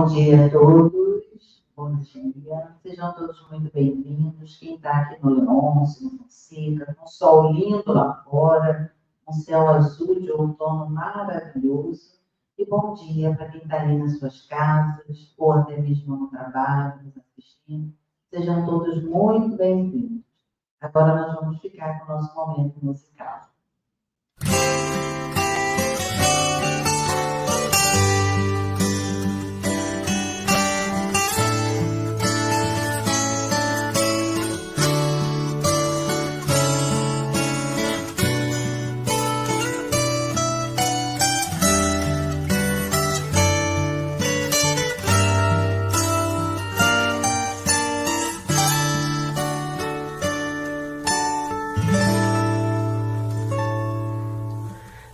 dia a todos, bom dia, sejam todos muito bem-vindos. Quem está aqui no Leôncio, no Fonseca, com um sol lindo lá fora, um céu azul de outono maravilhoso. E bom dia para quem está aí nas suas casas, ou até mesmo no trabalho, nos assistindo. Sejam todos muito bem-vindos. Agora nós vamos ficar com o nosso momento musical.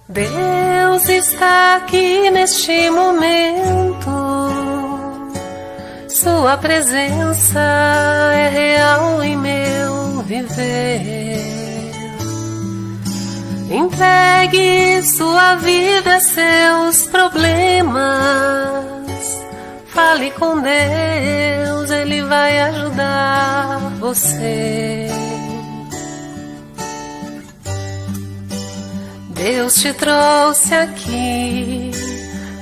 Deus está aqui neste momento, Sua presença é real em meu viver. Entregue sua vida, seus problemas, fale com Deus, Ele vai ajudar você. Deus te trouxe aqui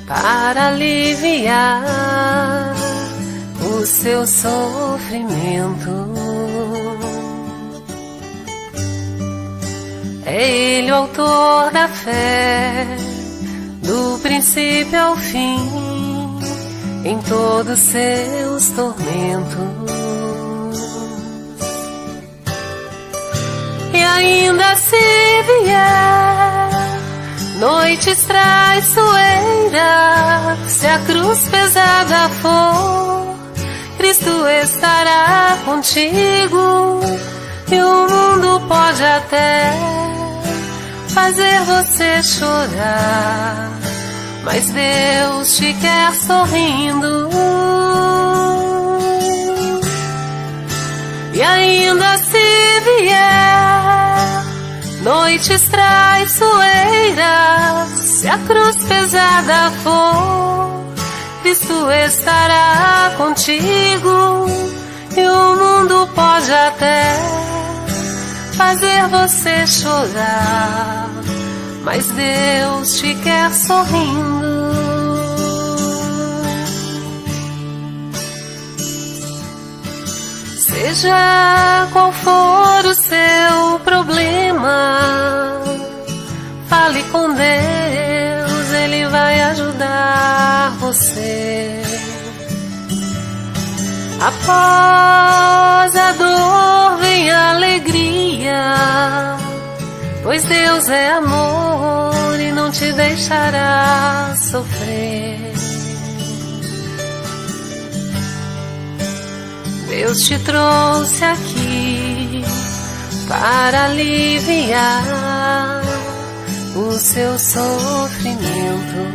para aliviar o seu sofrimento. É Ele o autor da fé, do princípio ao fim, em todos seus tormentos. E ainda se vier noites traiçoeiras, se a cruz pesada for, Cristo estará contigo. E o mundo pode até fazer você chorar, mas Deus te quer sorrindo. E ainda se vier noites traiçoeiras, se a cruz pesada for, Cristo estará contigo. E o mundo pode até fazer você chorar, mas Deus te quer sorrindo. Seja qual for o seu problema, fale com Deus, Ele vai ajudar você. Após a dor vem a alegria, pois Deus é amor e não te deixará sofrer. Deus te trouxe aqui para aliviar o seu sofrimento.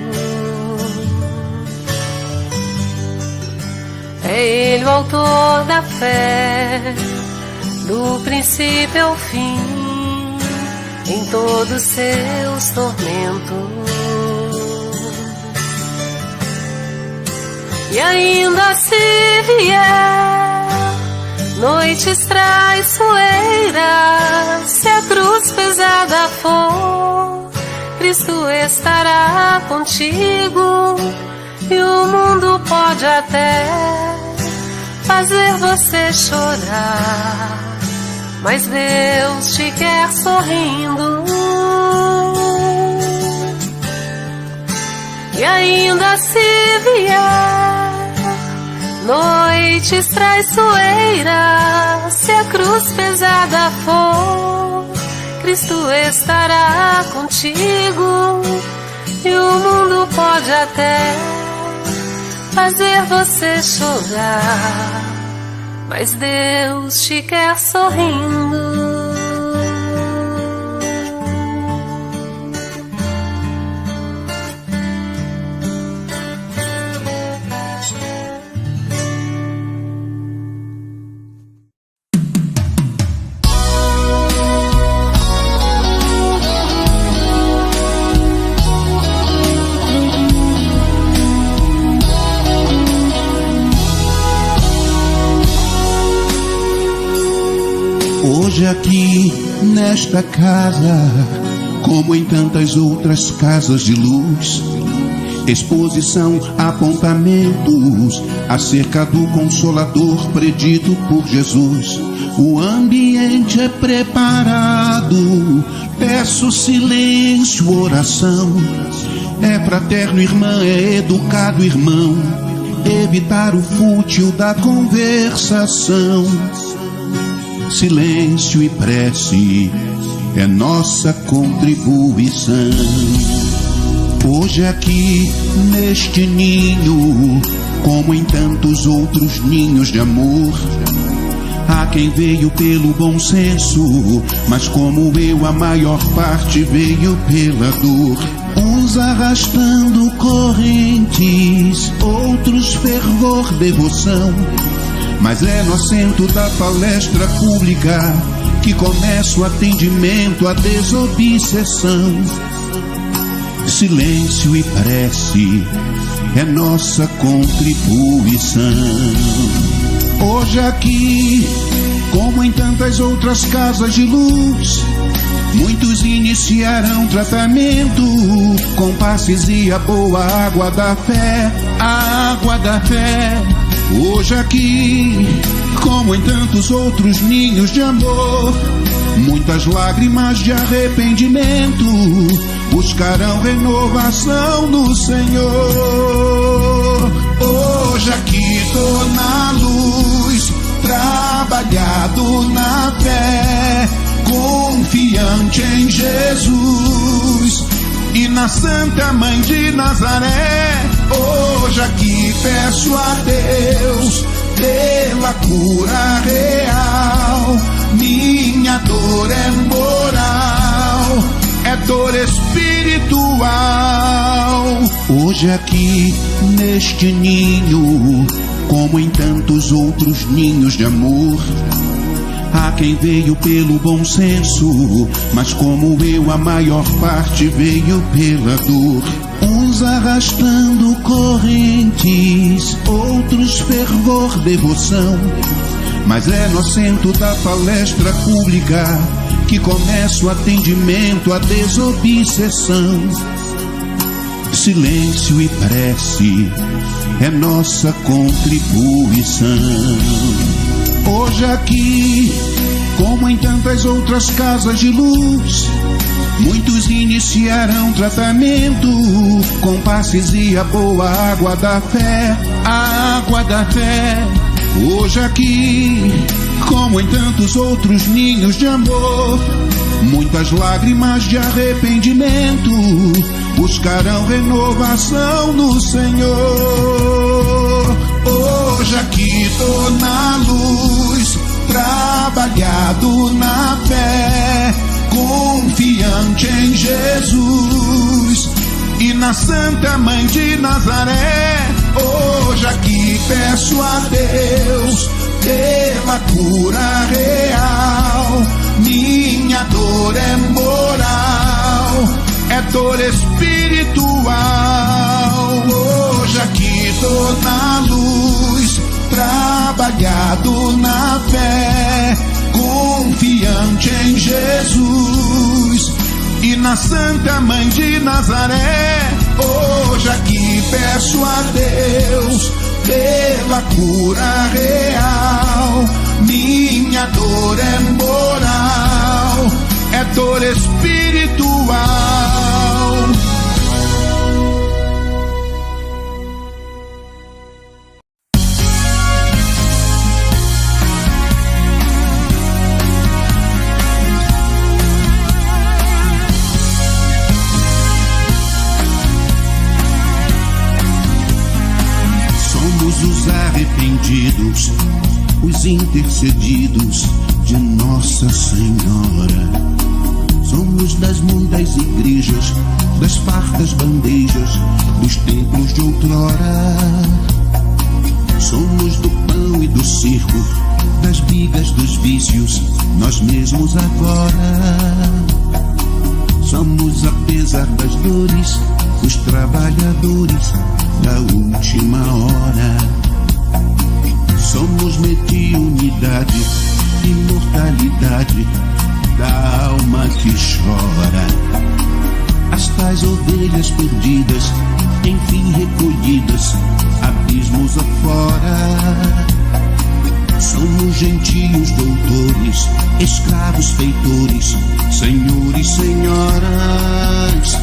É Ele o autor da fé, do princípio ao fim, em todos seus tormentos. E ainda se vier noites traiçoeiras, se a cruz pesada for, Cristo estará contigo. E o mundo pode até fazer você chorar, mas Deus te quer sorrindo. E ainda se vier noites traiçoeiras, se a cruz pesada for, Cristo estará contigo. E o mundo pode até fazer você chorar, mas Deus te quer sorrindo. Hoje aqui, nesta casa, como em tantas outras casas de luz, exposição, apontamentos acerca do Consolador predito por Jesus. O ambiente é preparado, peço silêncio, oração. É fraterno, irmã, é educado, irmão. Evitar o fútil da conversação. Silêncio e prece é nossa contribuição. Hoje aqui, neste ninho, como em tantos outros ninhos de amor, há quem veio pelo bom senso, mas como eu, a maior parte veio pela dor. Uns arrastando correntes, outros fervor, devoção. Mas é no assento da palestra pública que começa o atendimento, a desobsessão. Silêncio e prece é nossa contribuição. Hoje aqui, como em tantas outras casas de luz, muitos iniciarão tratamento com passes e a boa água da fé, a água da fé. Hoje aqui, como em tantos outros ninhos de amor, muitas lágrimas de arrependimento buscarão renovação no Senhor. Hoje aqui tô na luz, trabalhado na fé, confiante em Jesus e na Santa Mãe de Nazaré. Hoje aqui peço a Deus pela cura real. Minha dor é moral, é dor espiritual. Hoje aqui neste ninho, como em tantos outros ninhos de amor, há quem veio pelo bom senso, mas como eu, a maior parte veio pela dor. Uns arrastando correntes, outros fervor, devoção. Mas é no assento da palestra pública que começa o atendimento, a desobsessão. Silêncio e prece é nossa contribuição. Hoje aqui, como em tantas outras casas de luz, muitos iniciarão tratamento com passes e a boa água da fé, a água da fé. Hoje aqui, como em tantos outros ninhos de amor, muitas lágrimas de arrependimento buscarão renovação no Senhor. Hoje aqui tô na luz, trabalhado na fé, confiante em Jesus e na Santa Mãe de Nazaré. Hoje aqui peço a Deus pela cura real. Minha dor é moral, é dor espiritual. Hoje aqui tô na luz, trabalhado na fé, confiante em Jesus e na Santa Mãe de Nazaré. Hoje aqui peço a Deus pela cura real. Minha dor é moral, é dor espiritual. Os arrependidos, os intercedidos de Nossa Senhora. Somos das muitas igrejas, das fartas bandejas, dos templos de outrora. Somos do pão e do circo, das brigas, dos vícios, nós mesmos agora. Somos, apesar das dores, os trabalhadores da última hora. Somos mediunidade, imortalidade mortalidade da alma que chora. As tais ovelhas perdidas, enfim recolhidas, abismos afora. Somos gentios doutores, escravos feitores, senhores, senhoras.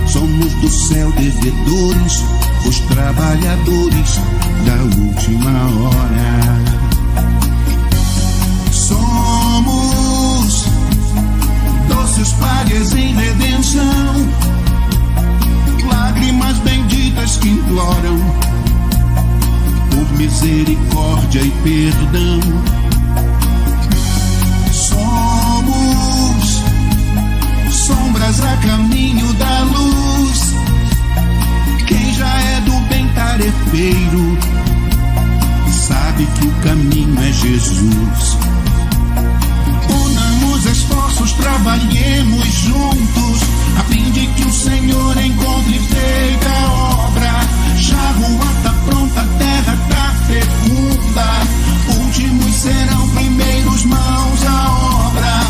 Somos do céu devedores, os trabalhadores da última hora. Somos doces párias em redenção, lágrimas benditas que imploram por misericórdia e perdão. Somos sombras a caminho da luz. Quem já é do bem tarefeiro sabe que o caminho é Jesus. Unamos esforços, trabalhemos juntos, a fim de que o Senhor encontre feita a obra. Já a rua tá pronta, a terra tá fecunda, últimos serão primeiros, mãos à obra.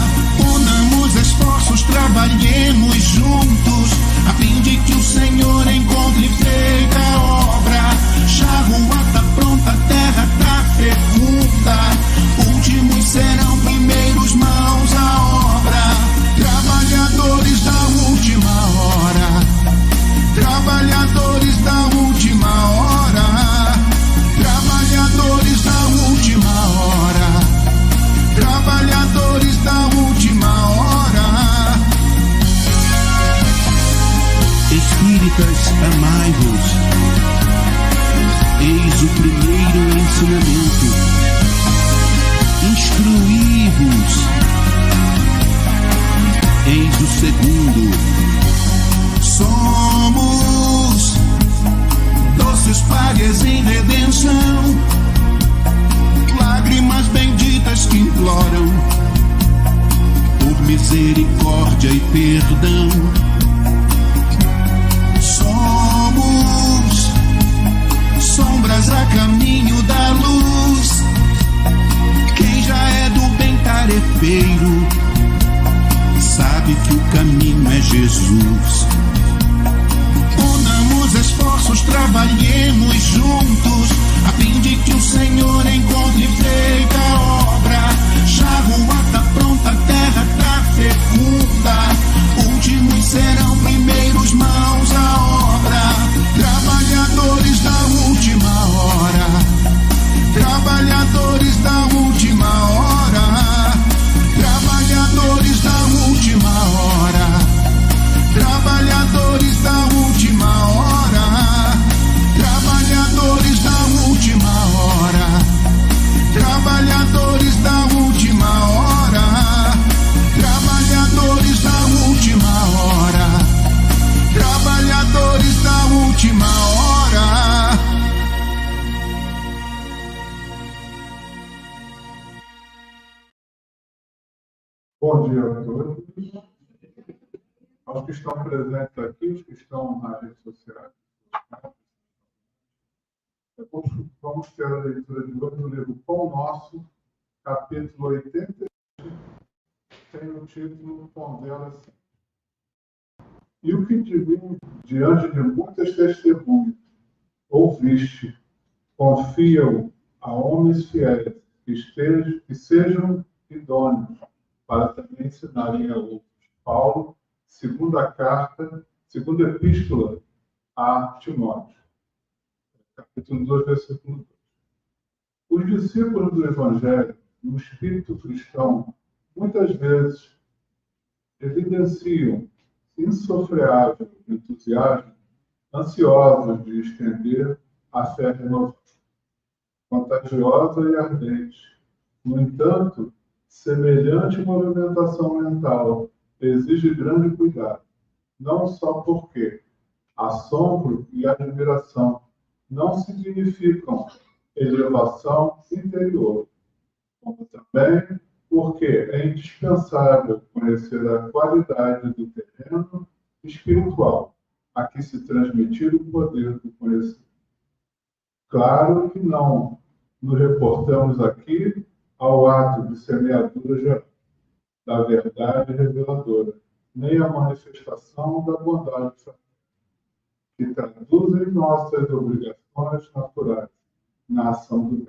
Unamos esforços, trabalhemos juntos, a fim de que o Senhor encontre feita a obra. Já a rua tá pronta, a terra tá fecunda, últimos serão primeiros, mãos à obra. Trabalhadores da última hora, trabalhadores da última hora, trabalhadores da última hora, trabalhadores da última hora. Espíritas, amai-vos, eis o primeiro ensinamento. Instruí-vos, eis o segundo. Somos doces párias em redenção, lágrimas benditas que imploram por misericórdia e perdão. Somos sombras a caminho da luz. Quem já é do bem tarefeiro sabe que o caminho é Jesus. Unamos esforços, trabalhemos juntos, a fim de que o Senhor encontre feita a obra. Já a rua tá pronta, a terra tá fecunda, últimos serão primeiros, mãos à obra. Trabalhadores da última hora, trabalhadores da última hora, trabalhadores da última hora, trabalhadores da última hora, trabalhadores da última hora, trabalhadores da última hora, trabalhadores da última hora, trabalhadores da última hora. Bom dia a todos. Aos que estão presentes aqui, os que estão nas redes sociais. Vamos ter a leitura de hoje no livro Pão Nosso, capítulo 80, tem o título Pondera-se. E o que te vim diante de muitas testemunhas, ouviste, confia-o a homens fiéis, que sejam idôneos, para também ensinarem a outros. Paulo, segunda epístola a Timóteo, capítulo 2, versículo 2. Os discípulos do Evangelho, no espírito cristão, muitas vezes evidenciam insofreável entusiasmo, ansiosos de estender a fé renovada, contagiosa e ardente. No entanto, semelhante movimentação mental exige grande cuidado, não só porque assombro e admiração não significam elevação interior, como também porque é indispensável conhecer a qualidade do terreno espiritual a que se transmitir o poder do conhecimento. Claro que não nos reportamos aqui ao ato de semeadura geral, da verdade reveladora, nem a manifestação da bondade que traduzem nossas obrigações naturais na ação do bem.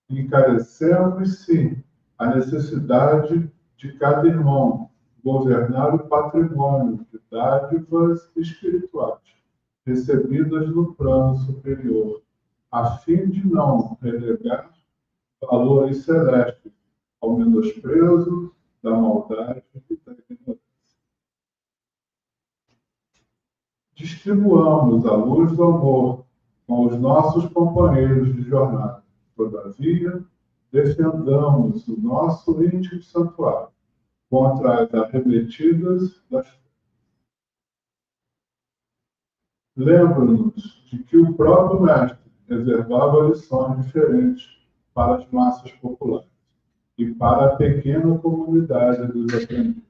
Encarecemos, sim, a necessidade de cada irmão governar o patrimônio de dádivas espirituais recebidas no plano superior, a fim de não relegar valores celestes ao menosprezo da maldade e da ignorância. Distribuamos a luz do amor com os nossos companheiros de jornada. Todavia, defendamos o nosso íntimo santuário contra as arremetidas das trevas. Lembro-nos de que o próprio Mestre reservava lições diferentes para as massas populares e para a pequena comunidade dos aprendizes.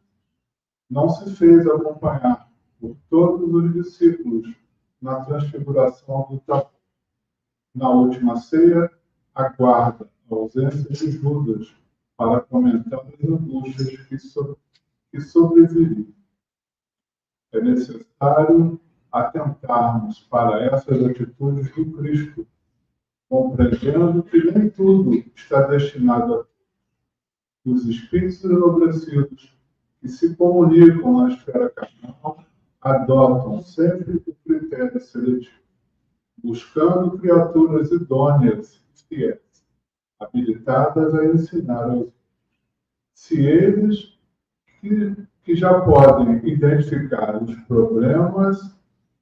Não se fez acompanhar por todos os discípulos na transfiguração do Tabor. Na última ceia, aguarda a ausência de Judas para comentar as angústias que sobreviriam. É necessário atentarmos para essas atitudes do Cristo, compreendendo que nem tudo está destinado a todos. Os espíritos enobrecidos que se comunicam na esfera carnal adotam sempre o critério seletivo, buscando criaturas idôneas e fiéis, habilitadas a ensinar aos outros. Se eles, que já podem identificar os problemas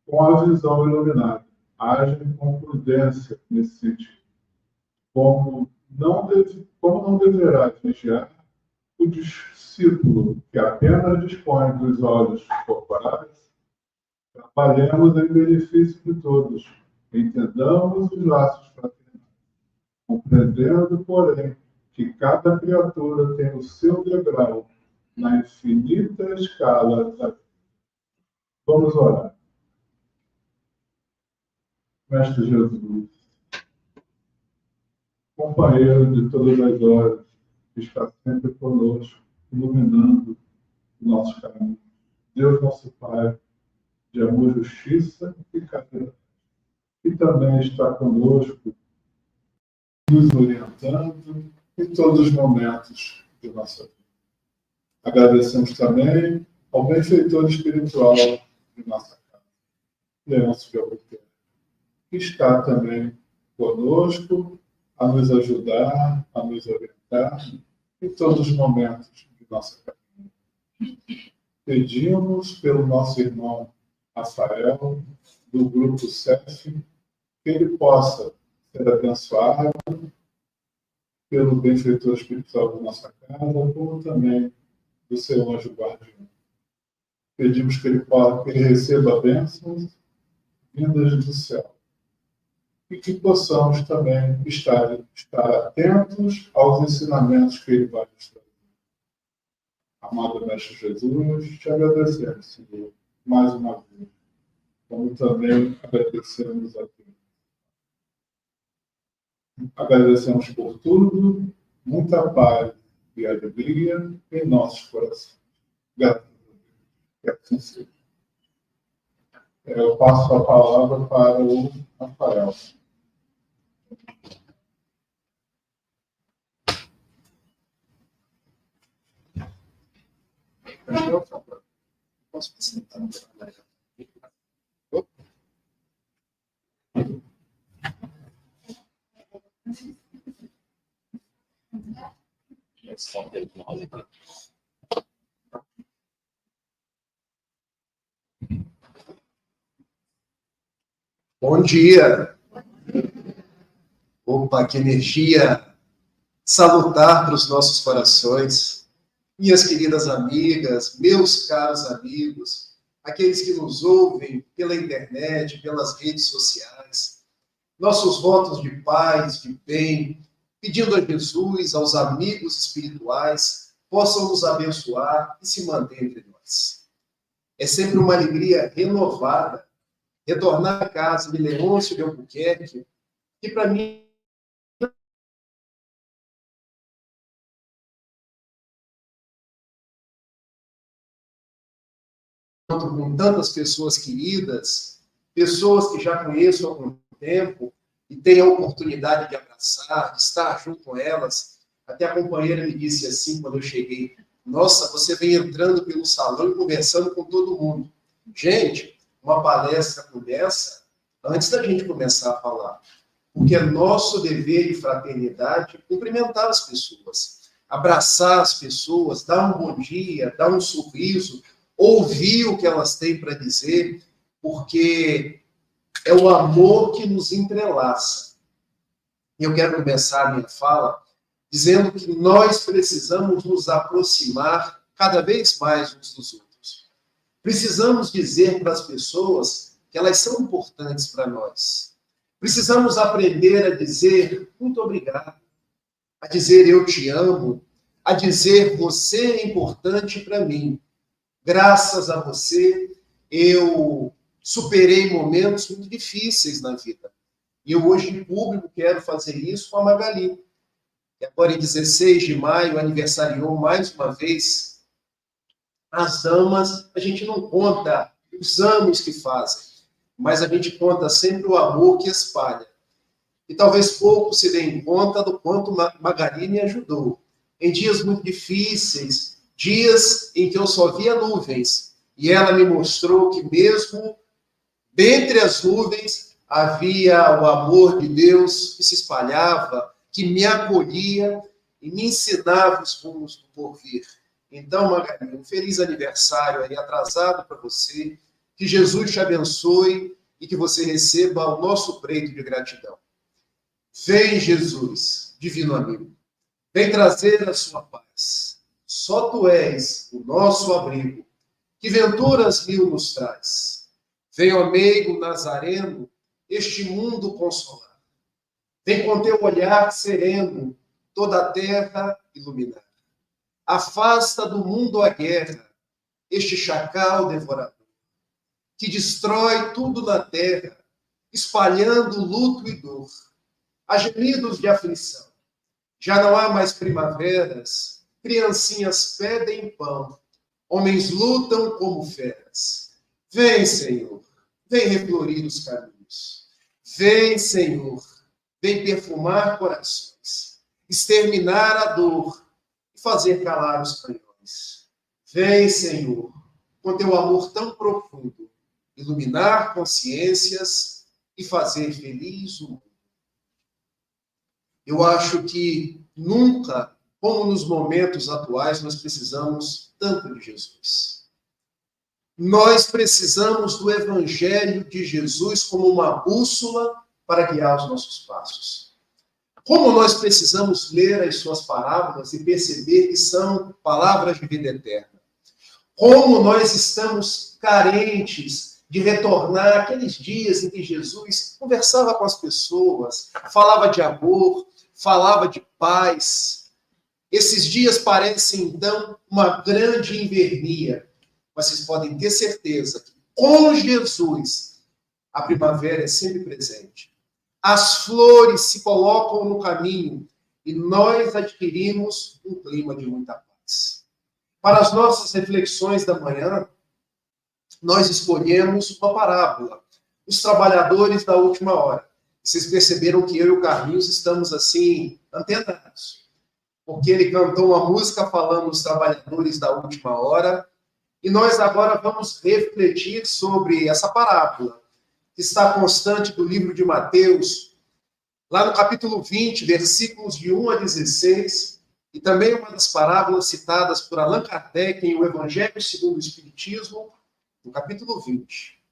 com a visão iluminada, agem com prudência nesse sentido. Como não deverá vigiar o discípulo que apenas dispõe dos olhos corporais, trabalhemos em benefício de todos, entendamos os laços fraternais, compreendendo, porém, que cada criatura tem o seu degrau na infinita escala da vida. Vamos orar. Mestre Jesus, companheiro de todas as horas, que está sempre conosco, iluminando o nosso caminho. Deus nosso Pai, de amor, justiça e caridade, que também está conosco, nos orientando em todos os momentos de nossa vida. Agradecemos também ao benfeitor espiritual de nossa casa, Leôncio de Albuquerque, que está também conosco, a nos ajudar, a nos orientar em todos os momentos de nossa caminhada. Pedimos pelo nosso irmão Rafael, do grupo CEF, que ele possa ser abençoado pelo benfeitor espiritual da nossa casa, como também do seu anjo guardião. Pedimos que ele receba bênçãos vindas do céu e que possamos também estar atentos aos ensinamentos que ele vai nos trazer. Amado Mestre Jesus, te agradecemos, Senhor, mais uma vez, como também agradecemos a Deus. Agradecemos por tudo, muita paz e alegria em nossos corações. Graças a Deus. Que assim seja. Eu passo a palavra para o Rafael. Posso apresentar? Bom dia! Opa, que energia salutar para os nossos corações. Minhas queridas amigas, meus caros amigos, aqueles que nos ouvem pela internet, pelas redes sociais, nossos votos de paz, de bem, pedindo a Jesus, aos amigos espirituais, possam nos abençoar e se manter entre nós. É sempre uma alegria renovada retornar à casa de Leôncio de Albuquerque, que para mim com tantas pessoas queridas, pessoas que já conheço há algum tempo, e tenho a oportunidade de abraçar, de estar junto com elas. Até a companheira me disse assim, quando eu cheguei, nossa, você vem entrando pelo salão e conversando com todo mundo. Gente, uma palestra começa antes da gente começar a falar. Porque é nosso dever de fraternidade cumprimentar as pessoas, abraçar as pessoas, dar um bom dia, dar um sorriso, ouvir o que elas têm para dizer, porque é o amor que nos entrelaça. E eu quero começar a minha fala dizendo que nós precisamos nos aproximar cada vez mais uns dos outros. Precisamos dizer para as pessoas que elas são importantes para nós. Precisamos aprender a dizer muito obrigado, a dizer eu te amo, a dizer você é importante para mim. Graças a você, eu superei momentos muito difíceis na vida. E eu hoje, em público, quero fazer isso com a Magali. E agora, em 16 de maio, aniversariou mais uma vez. As damas, a gente não conta os anos que fazem, mas a gente conta sempre o amor que espalha. E talvez pouco se deem conta do quanto Magali me ajudou. Em dias muito difíceis, dias em que eu só via nuvens, e ela me mostrou que mesmo dentre as nuvens havia o amor de Deus que se espalhava, que me acolhia e me ensinava os rumos do porvir. Então, Magali, um feliz aniversário aí atrasado para você, que Jesus te abençoe e que você receba o nosso preito de gratidão. Vem, Jesus, divino amigo, vem trazer a sua paz. Só tu és o nosso abrigo, que venturas mil nos traz. Vem, ó meigo nazareno, este mundo consolar. Vem com teu olhar sereno, toda a terra iluminar. Afasta do mundo a guerra, este chacal devorador, que destrói tudo na terra, espalhando luto e dor. Há gemidos de aflição. Já não há mais primaveras, criancinhas pedem pão, homens lutam como feras. Vem, Senhor, vem reflorir os caminhos. Vem, Senhor, vem perfumar corações, exterminar a dor e fazer calar os canhões. Vem, Senhor, com teu amor tão profundo, iluminar consciências e fazer feliz o mundo. Eu acho que nunca, como nos momentos atuais, nós precisamos tanto de Jesus. Nós precisamos do Evangelho de Jesus como uma bússola para guiar os nossos passos. Como nós precisamos ler as suas parábolas e perceber que são palavras de vida eterna. Como nós estamos carentes de retornar àqueles dias em que Jesus conversava com as pessoas, falava de amor, falava de paz. Esses dias parecem, então, uma grande invernia. Mas vocês podem ter certeza que com Jesus a primavera é sempre presente. As flores se colocam no caminho e nós adquirimos um clima de muita paz. Para as nossas reflexões da manhã, nós escolhemos uma parábola, os trabalhadores da última hora. Vocês perceberam que eu e o Carlinhos estamos assim, antenados. Porque ele cantou uma música falando dos trabalhadores da última hora, e nós agora vamos refletir sobre essa parábola, que está constante do livro de Mateus, lá no capítulo 20, versículos de 1 a 16, e também uma das parábolas citadas por Allan Kardec em O Evangelho segundo o Espiritismo, no capítulo 20.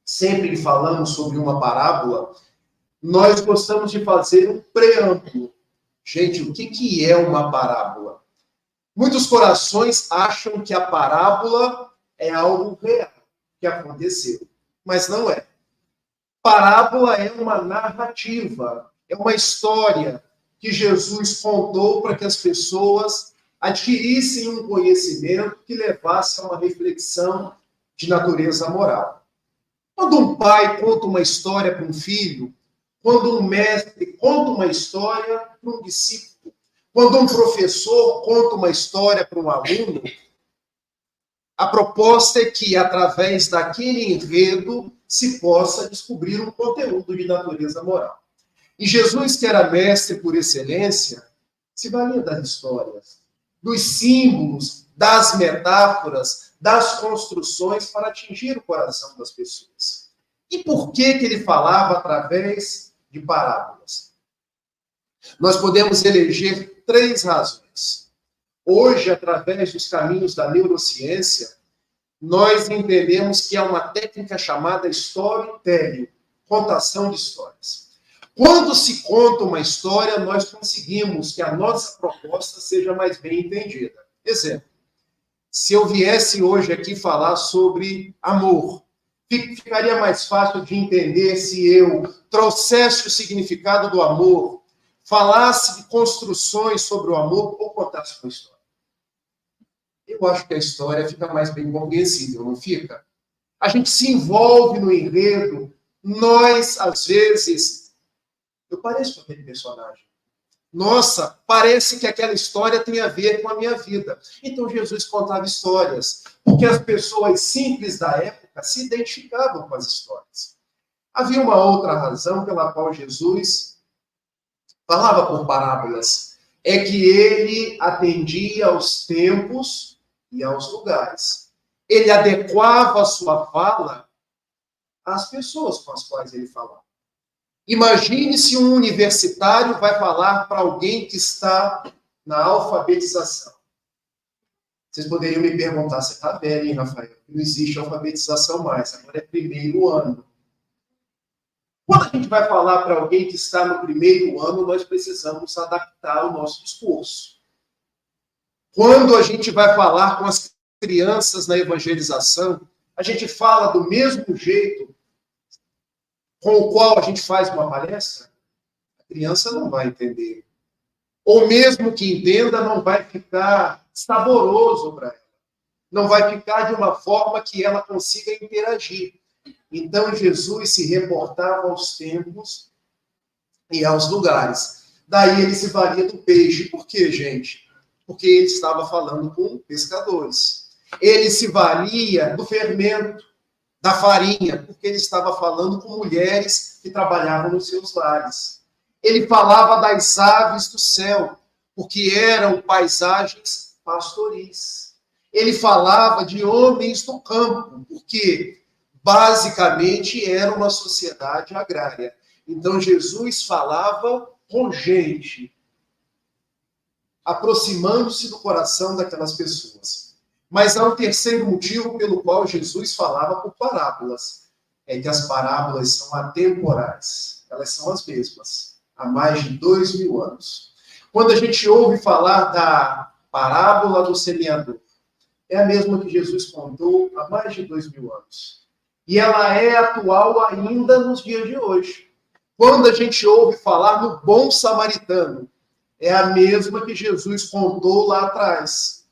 Sempre que falamos sobre uma parábola, nós gostamos de fazer um preâmbulo. Gente, o que é uma parábola? Muitos corações acham que a parábola é algo real, que aconteceu, mas não é. Parábola é uma narrativa, é uma história que Jesus contou para que as pessoas adquirissem um conhecimento que levasse a uma reflexão de natureza moral. Quando um pai conta uma história para um filho, quando um mestre conta uma história para um discípulo, quando um professor conta uma história para um aluno, A proposta é que, através daquele enredo, se possa descobrir um conteúdo de natureza moral. E Jesus, que era mestre por excelência, se valia das histórias, dos símbolos, das metáforas, das construções para atingir o coração das pessoas. E por que ele falava através de parábolas? Nós podemos eleger 3 razões. Hoje, através dos caminhos da neurociência, nós entendemos que há uma técnica chamada storytelling, contação de histórias. Quando se conta uma história, nós conseguimos que a nossa proposta seja mais bem entendida. Exemplo, se eu viesse hoje aqui falar sobre amor, ficaria mais fácil de entender se eu trouxesse o significado do amor, falasse de construções sobre o amor ou contasse uma história. Eu acho que a história fica mais bem compreensível, não fica? A gente se envolve no enredo, nós, às vezes, eu pareço com aquele personagem. Nossa, parece que aquela história tem a ver com a minha vida. Então Jesus contava histórias, porque as pessoas simples da época se identificavam com as histórias. Havia uma outra razão pela qual Jesus falava por parábolas, é que ele atendia aos tempos e aos lugares. Ele adequava a sua fala às pessoas com as quais ele falava. Imagine se um universitário vai falar para alguém que está na alfabetização. Vocês poderiam me perguntar, você está velho, hein, Rafael? Não existe alfabetização mais, agora é 1º ano. Quando a gente vai falar para alguém que está no 1º ano, nós precisamos adaptar o nosso discurso. Quando a gente vai falar com as crianças na evangelização, a gente fala do mesmo jeito com o qual a gente faz uma palestra, a criança não vai entender. Ou mesmo que entenda, não vai ficar saboroso para ela. Não vai ficar de uma forma que ela consiga interagir. Então, Jesus se reportava aos tempos e aos lugares. Daí ele se valia do peixe. Por quê, gente? Porque ele estava falando com pescadores. Ele se valia do fermento, da farinha, porque ele estava falando com mulheres que trabalhavam nos seus lares. Ele falava das aves do céu, porque eram paisagens pastoris. Ele falava de homens do campo, porque basicamente era uma sociedade agrária. Então Jesus falava com gente, aproximando-se do coração daquelas pessoas. Mas há um terceiro motivo pelo qual Jesus falava por parábolas. É que as parábolas são atemporais. Elas são as mesmas, há mais de 2000 anos. Quando a gente ouve falar da parábola do semeador, é a mesma que Jesus contou há mais de 2000 anos. E ela é atual ainda nos dias de hoje. Quando a gente ouve falar no bom samaritano, é a mesma que Jesus contou lá atrás.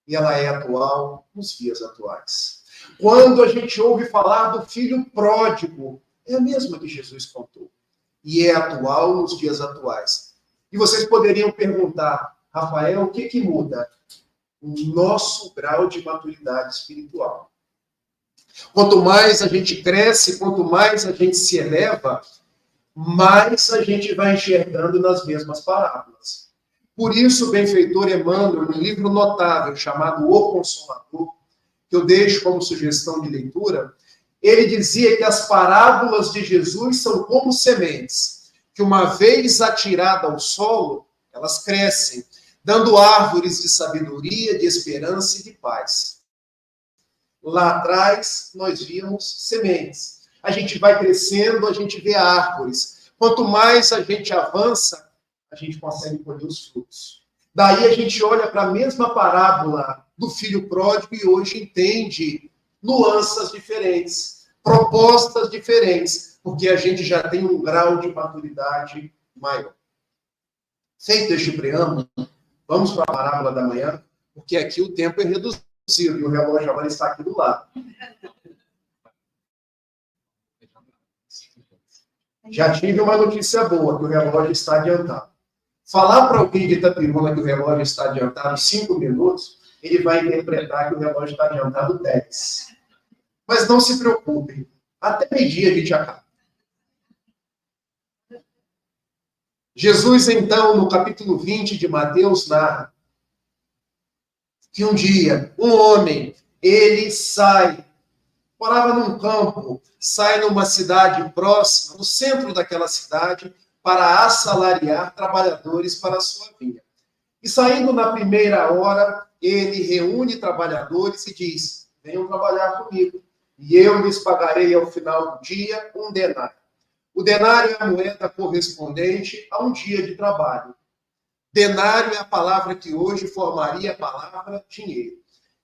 E ela é atual nos dias atuais. Quando a gente ouve falar do filho pródigo, é a mesma que Jesus contou. E é atual nos dias atuais. E vocês poderiam perguntar, Rafael, o que muda? O nosso grau de maturidade espiritual. Quanto mais a gente cresce, quanto mais a gente se eleva, mais a gente vai enxergando nas mesmas parábolas. Por isso, o benfeitor Emmanuel, num livro notável chamado O Consolador, que eu deixo como sugestão de leitura, ele dizia que as parábolas de Jesus são como sementes, que uma vez atirada ao solo, elas crescem, dando árvores de sabedoria, de esperança e de paz. Lá atrás, nós víamos sementes. A gente vai crescendo, a gente vê árvores. Quanto mais a gente avança, a gente consegue colher os frutos. Daí a gente olha para a mesma parábola do filho pródigo e hoje entende nuances diferentes, propostas diferentes, porque a gente já tem um grau de maturidade maior. Feito este preâmbulo, vamos para a parábola da manhã, porque aqui o tempo é reduzido e o relógio agora está aqui do lado. Já tive uma notícia boa, que o relógio está adiantado. Falar para alguém de Itapiruna que o relógio está adiantado 5 minutos, ele vai interpretar que o relógio está adiantado 10. Mas não se preocupem, até meio-dia a gente acaba. Jesus, então, no capítulo 20 de Mateus, narra que um dia, um homem, ele morava num campo, sai numa cidade próxima, no centro daquela cidade, para assalariar trabalhadores para a sua vinha. E saindo na primeira hora, ele reúne trabalhadores e diz: venham trabalhar comigo, e eu lhes pagarei ao final do dia 1 denário. O denário é a moeda correspondente a um dia de trabalho. Denário é a palavra que hoje formaria a palavra dinheiro.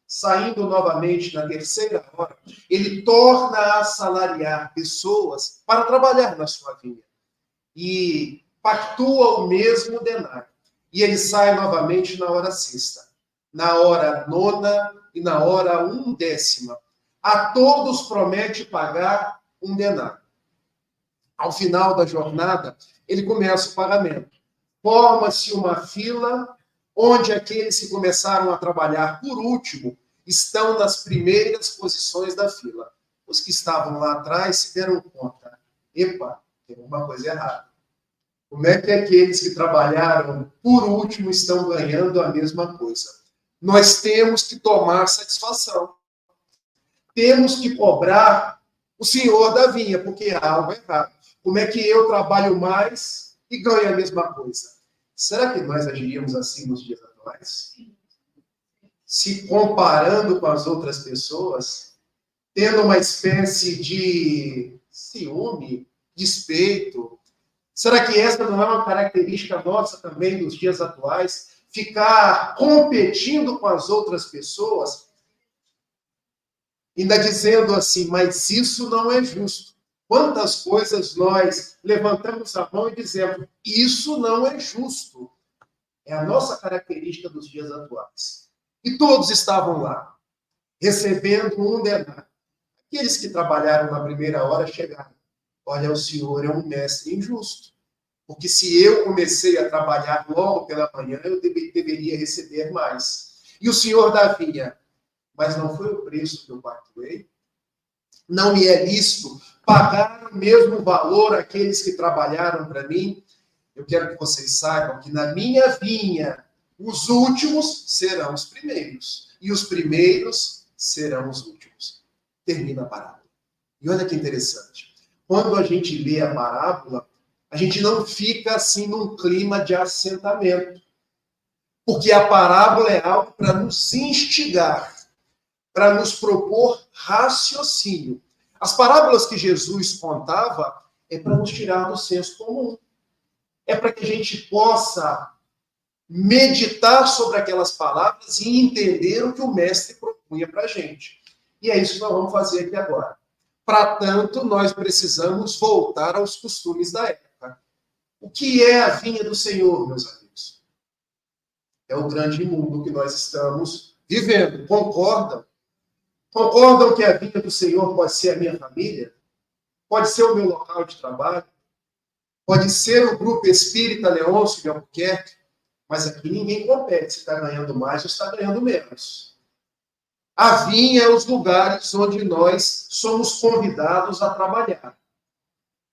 Saindo novamente na terceira hora, ele torna a assalariar pessoas para trabalhar na sua vinha. E pactua o mesmo denário. E ele sai novamente na hora sexta, na hora nona e na hora 1/10. A todos promete pagar 1 denário. Ao final da jornada, ele começa o pagamento. Forma-se uma fila onde aqueles que começaram a trabalhar por último estão nas primeiras posições da fila. Os que estavam lá atrás se deram conta. Epa, tem uma coisa errada. Como é que aqueles que trabalharam por último estão ganhando a mesma coisa? Nós temos que tomar satisfação. Temos que cobrar o senhor da vinha, porque há algo errado. Como é que eu trabalho mais e ganho a mesma coisa? Será que nós agiríamos assim nos dias atuais? Se comparando com as outras pessoas, tendo uma espécie de ciúme, despeito. Será que essa não é uma característica nossa também dos dias atuais? Ficar competindo com as outras pessoas, ainda dizendo assim, mas isso não é justo. Quantas coisas nós levantamos a mão e dizemos, isso não é justo. É a nossa característica dos dias atuais. E todos estavam lá, recebendo 1 denário. Aqueles que trabalharam na primeira hora chegaram. Olha, o senhor é um mestre injusto. Porque se eu comecei a trabalhar logo pela manhã, eu deveria receber mais. E o senhor da vinha, mas não foi o preço que eu pactuei? Não me é lícito pagar o mesmo valor àqueles que trabalharam para mim? Eu quero que vocês saibam que na minha vinha, os últimos serão os primeiros. E os primeiros serão os últimos. Termina a parábola. E olha que interessante. Quando a gente lê a parábola, a gente não fica assim num clima de assentamento. Porque a parábola é algo para nos instigar, para nos propor raciocínio. As parábolas que Jesus contava é para nos tirar do senso comum. É para que a gente possa meditar sobre aquelas palavras e entender o que o mestre propunha para a gente. E é isso que nós vamos fazer aqui agora. Para tanto, nós precisamos voltar aos costumes da época. O que é a vinha do Senhor, meus amigos? É o grande mundo que nós estamos vivendo. Concordam? Concordam que a vinha do Senhor pode ser a minha família? Pode ser o meu local de trabalho? Pode ser o grupo espírita Leôncio de Albuquerque? Mas aqui ninguém compete se está ganhando mais ou está ganhando menos. A vinha é os lugares onde nós somos convidados a trabalhar.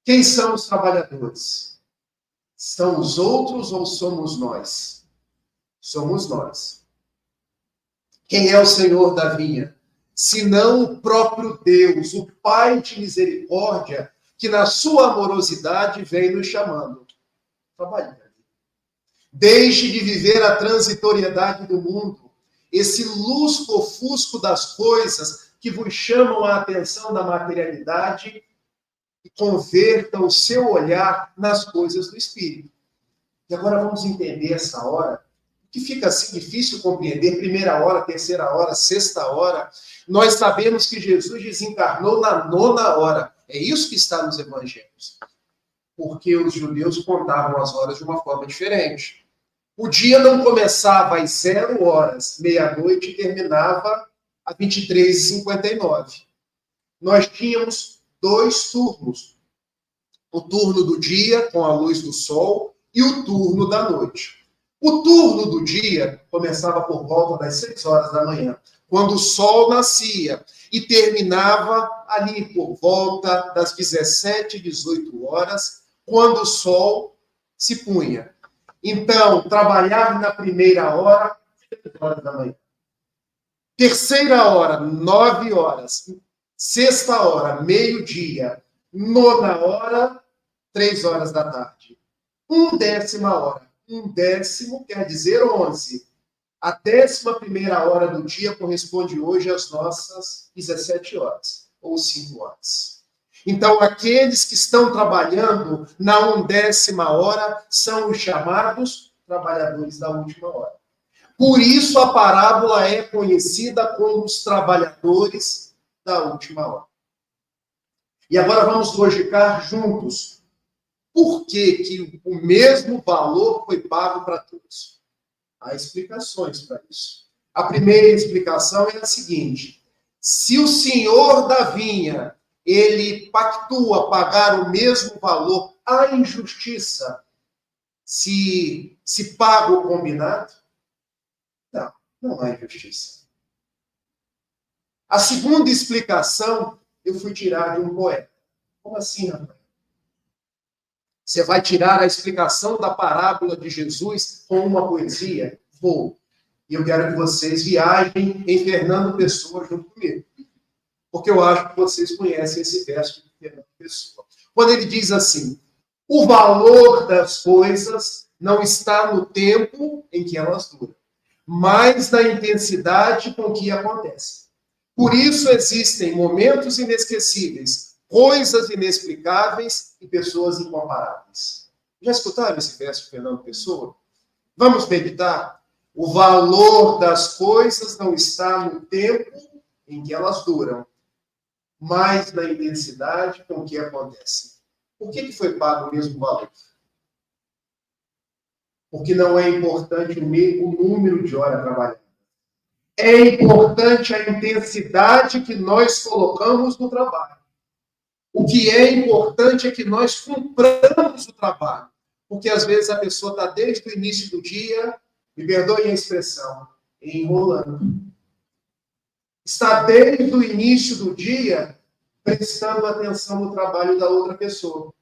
Quem são os trabalhadores? São os outros ou somos nós? Somos nós. Quem é o Senhor da vinha? Senão o próprio Deus, o Pai de misericórdia, que na sua amorosidade vem nos chamando. Trabalhe. Deixe de viver a transitoriedade do mundo, esse lusco-fusco das coisas que vos chamam a atenção da materialidade e converta o seu olhar nas coisas do Espírito. E agora vamos entender essa hora, que fica assim difícil compreender, primeira hora, terceira hora, sexta hora. Nós sabemos que Jesus desencarnou na 9ª hora. É isso que está nos evangelhos. Porque os judeus contavam as horas de uma forma diferente. O dia não começava às 0 horas, meia-noite, e terminava às 23h59. Nós tínhamos 2 turnos. O turno do dia, com a luz do sol, e o turno da noite. O turno do dia começava por volta das 6 horas da manhã, quando o sol nascia, e terminava ali por volta das 17, 18 horas, quando o sol se punha. Então, trabalhar na primeira hora, 6 horas da manhã. Terceira hora, 9 horas. Sexta hora, meio-dia. Nona hora, 3 horas da tarde. 1/10 hora. 1/10 quer dizer 11. A 11ª hora do dia corresponde hoje às nossas 17 horas, ou 5 horas. Então, aqueles que estão trabalhando na 1/10 hora são os chamados trabalhadores da última hora. Por isso, a parábola é conhecida como os trabalhadores da última hora. E agora vamos logicar juntos. Por que o mesmo valor foi pago para todos? Há explicações para isso. A primeira explicação é a seguinte: se o senhor da vinha, ele pactua pagar o mesmo valor, há injustiça se paga o combinado? Não há injustiça. A segunda explicação eu fui tirar de um poeta. Como assim, Rafael? Você vai tirar a explicação da parábola de Jesus com uma poesia? Vou. E eu quero que vocês viajem em Fernando Pessoa junto comigo. Porque eu acho que vocês conhecem esse verso de Fernando Pessoa. Quando ele diz assim: o valor das coisas não está no tempo em que elas duram, mas na intensidade com que acontecem. Por isso existem momentos inesquecíveis, coisas inexplicáveis e pessoas incomparáveis. Já escutaram esse verso de Fernando Pessoa? Vamos meditar? O valor das coisas não está no tempo em que elas duram, mas na intensidade com que acontecem. Por que foi pago o mesmo valor? Porque não é importante o número de horas trabalhadas. É importante a intensidade que nós colocamos no trabalho. O que é importante é que nós cumpramos o trabalho. Porque às vezes a pessoa está desde o início do dia, me perdoem a expressão, enrolando. Está desde o início do dia prestando atenção no trabalho da outra pessoa.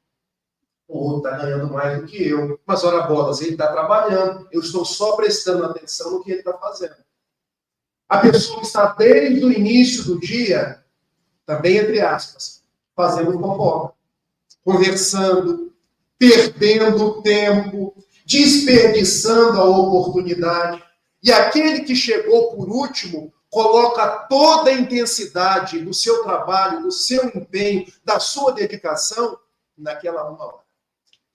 O outro está ganhando mais do que eu. Mas, ora bolas, ele está trabalhando. Eu estou só prestando atenção no que ele está fazendo. A pessoa está desde o início do dia, também entre aspas, fazendo fofoca, conversando, perdendo tempo, desperdiçando a oportunidade. E aquele que chegou por último coloca toda a intensidade do seu trabalho, do seu empenho, da sua dedicação naquela uma hora.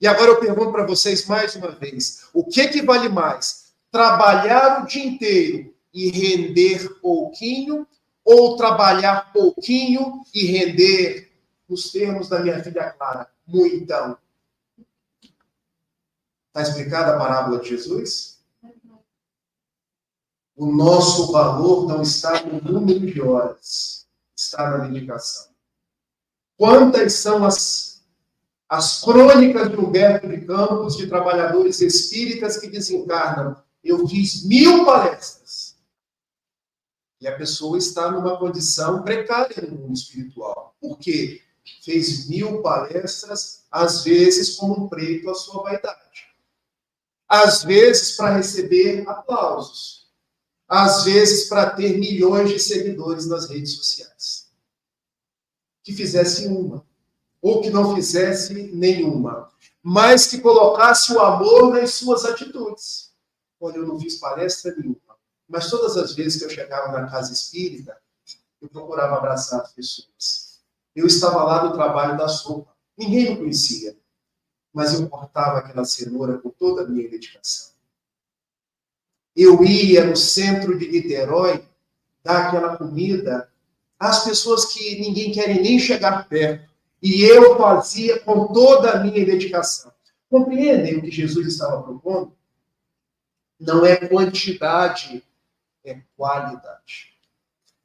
E agora eu pergunto para vocês mais uma vez, o que vale mais? Trabalhar o dia inteiro e render pouquinho, ou trabalhar pouquinho e render, nos termos da minha filha Clara, muitão? Está explicada a parábola de Jesus? O nosso valor não está no número de horas, está na dedicação. Quantas são as crônicas de Humberto de Campos, de trabalhadores espíritas que desencarnam? Eu fiz 1000 palestras. E a pessoa está numa condição precária no mundo espiritual. Por quê? Fez 1000 palestras, às vezes como um preito à sua vaidade. Às vezes para receber aplausos. Às vezes para ter milhões de seguidores nas redes sociais. Que fizesse uma. Ou que não fizesse nenhuma. Mas que colocasse o amor nas suas atitudes. Olha, eu não fiz palestra nenhuma. Mas todas as vezes que eu chegava na casa espírita, eu procurava abraçar as pessoas. Eu estava lá no trabalho da sopa. Ninguém me conhecia. Mas eu cortava aquela cenoura com toda a minha dedicação. Eu ia no centro de Niterói dar aquela comida às pessoas que ninguém quer nem chegar perto. E eu fazia com toda a minha dedicação. Compreendem o que Jesus estava propondo? Não é quantidade, é qualidade.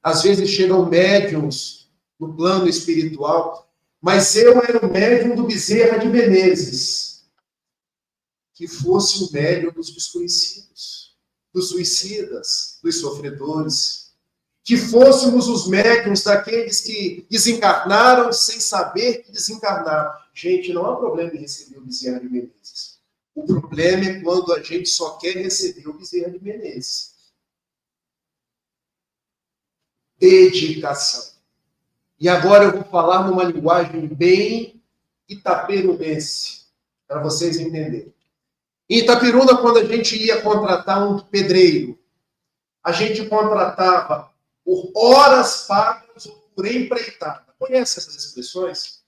Às vezes chegam médiums no plano espiritual, mas eu era o médium do Bezerra de Menezes. que fosse o médium dos desconhecidos, dos suicidas, dos sofredores. Que fôssemos os médiuns daqueles que desencarnaram sem saber que desencarnaram. Gente, não há problema em receber o Bezerra de Menezes. O problema é quando a gente só quer receber o Bezerra de Menezes. Dedicação. E agora eu vou falar numa linguagem bem itaperunense, para vocês entenderem. Em Itaperuna, quando a gente ia contratar um pedreiro, a gente contratava por horas pagas ou por empreitada. Conhece essas expressões?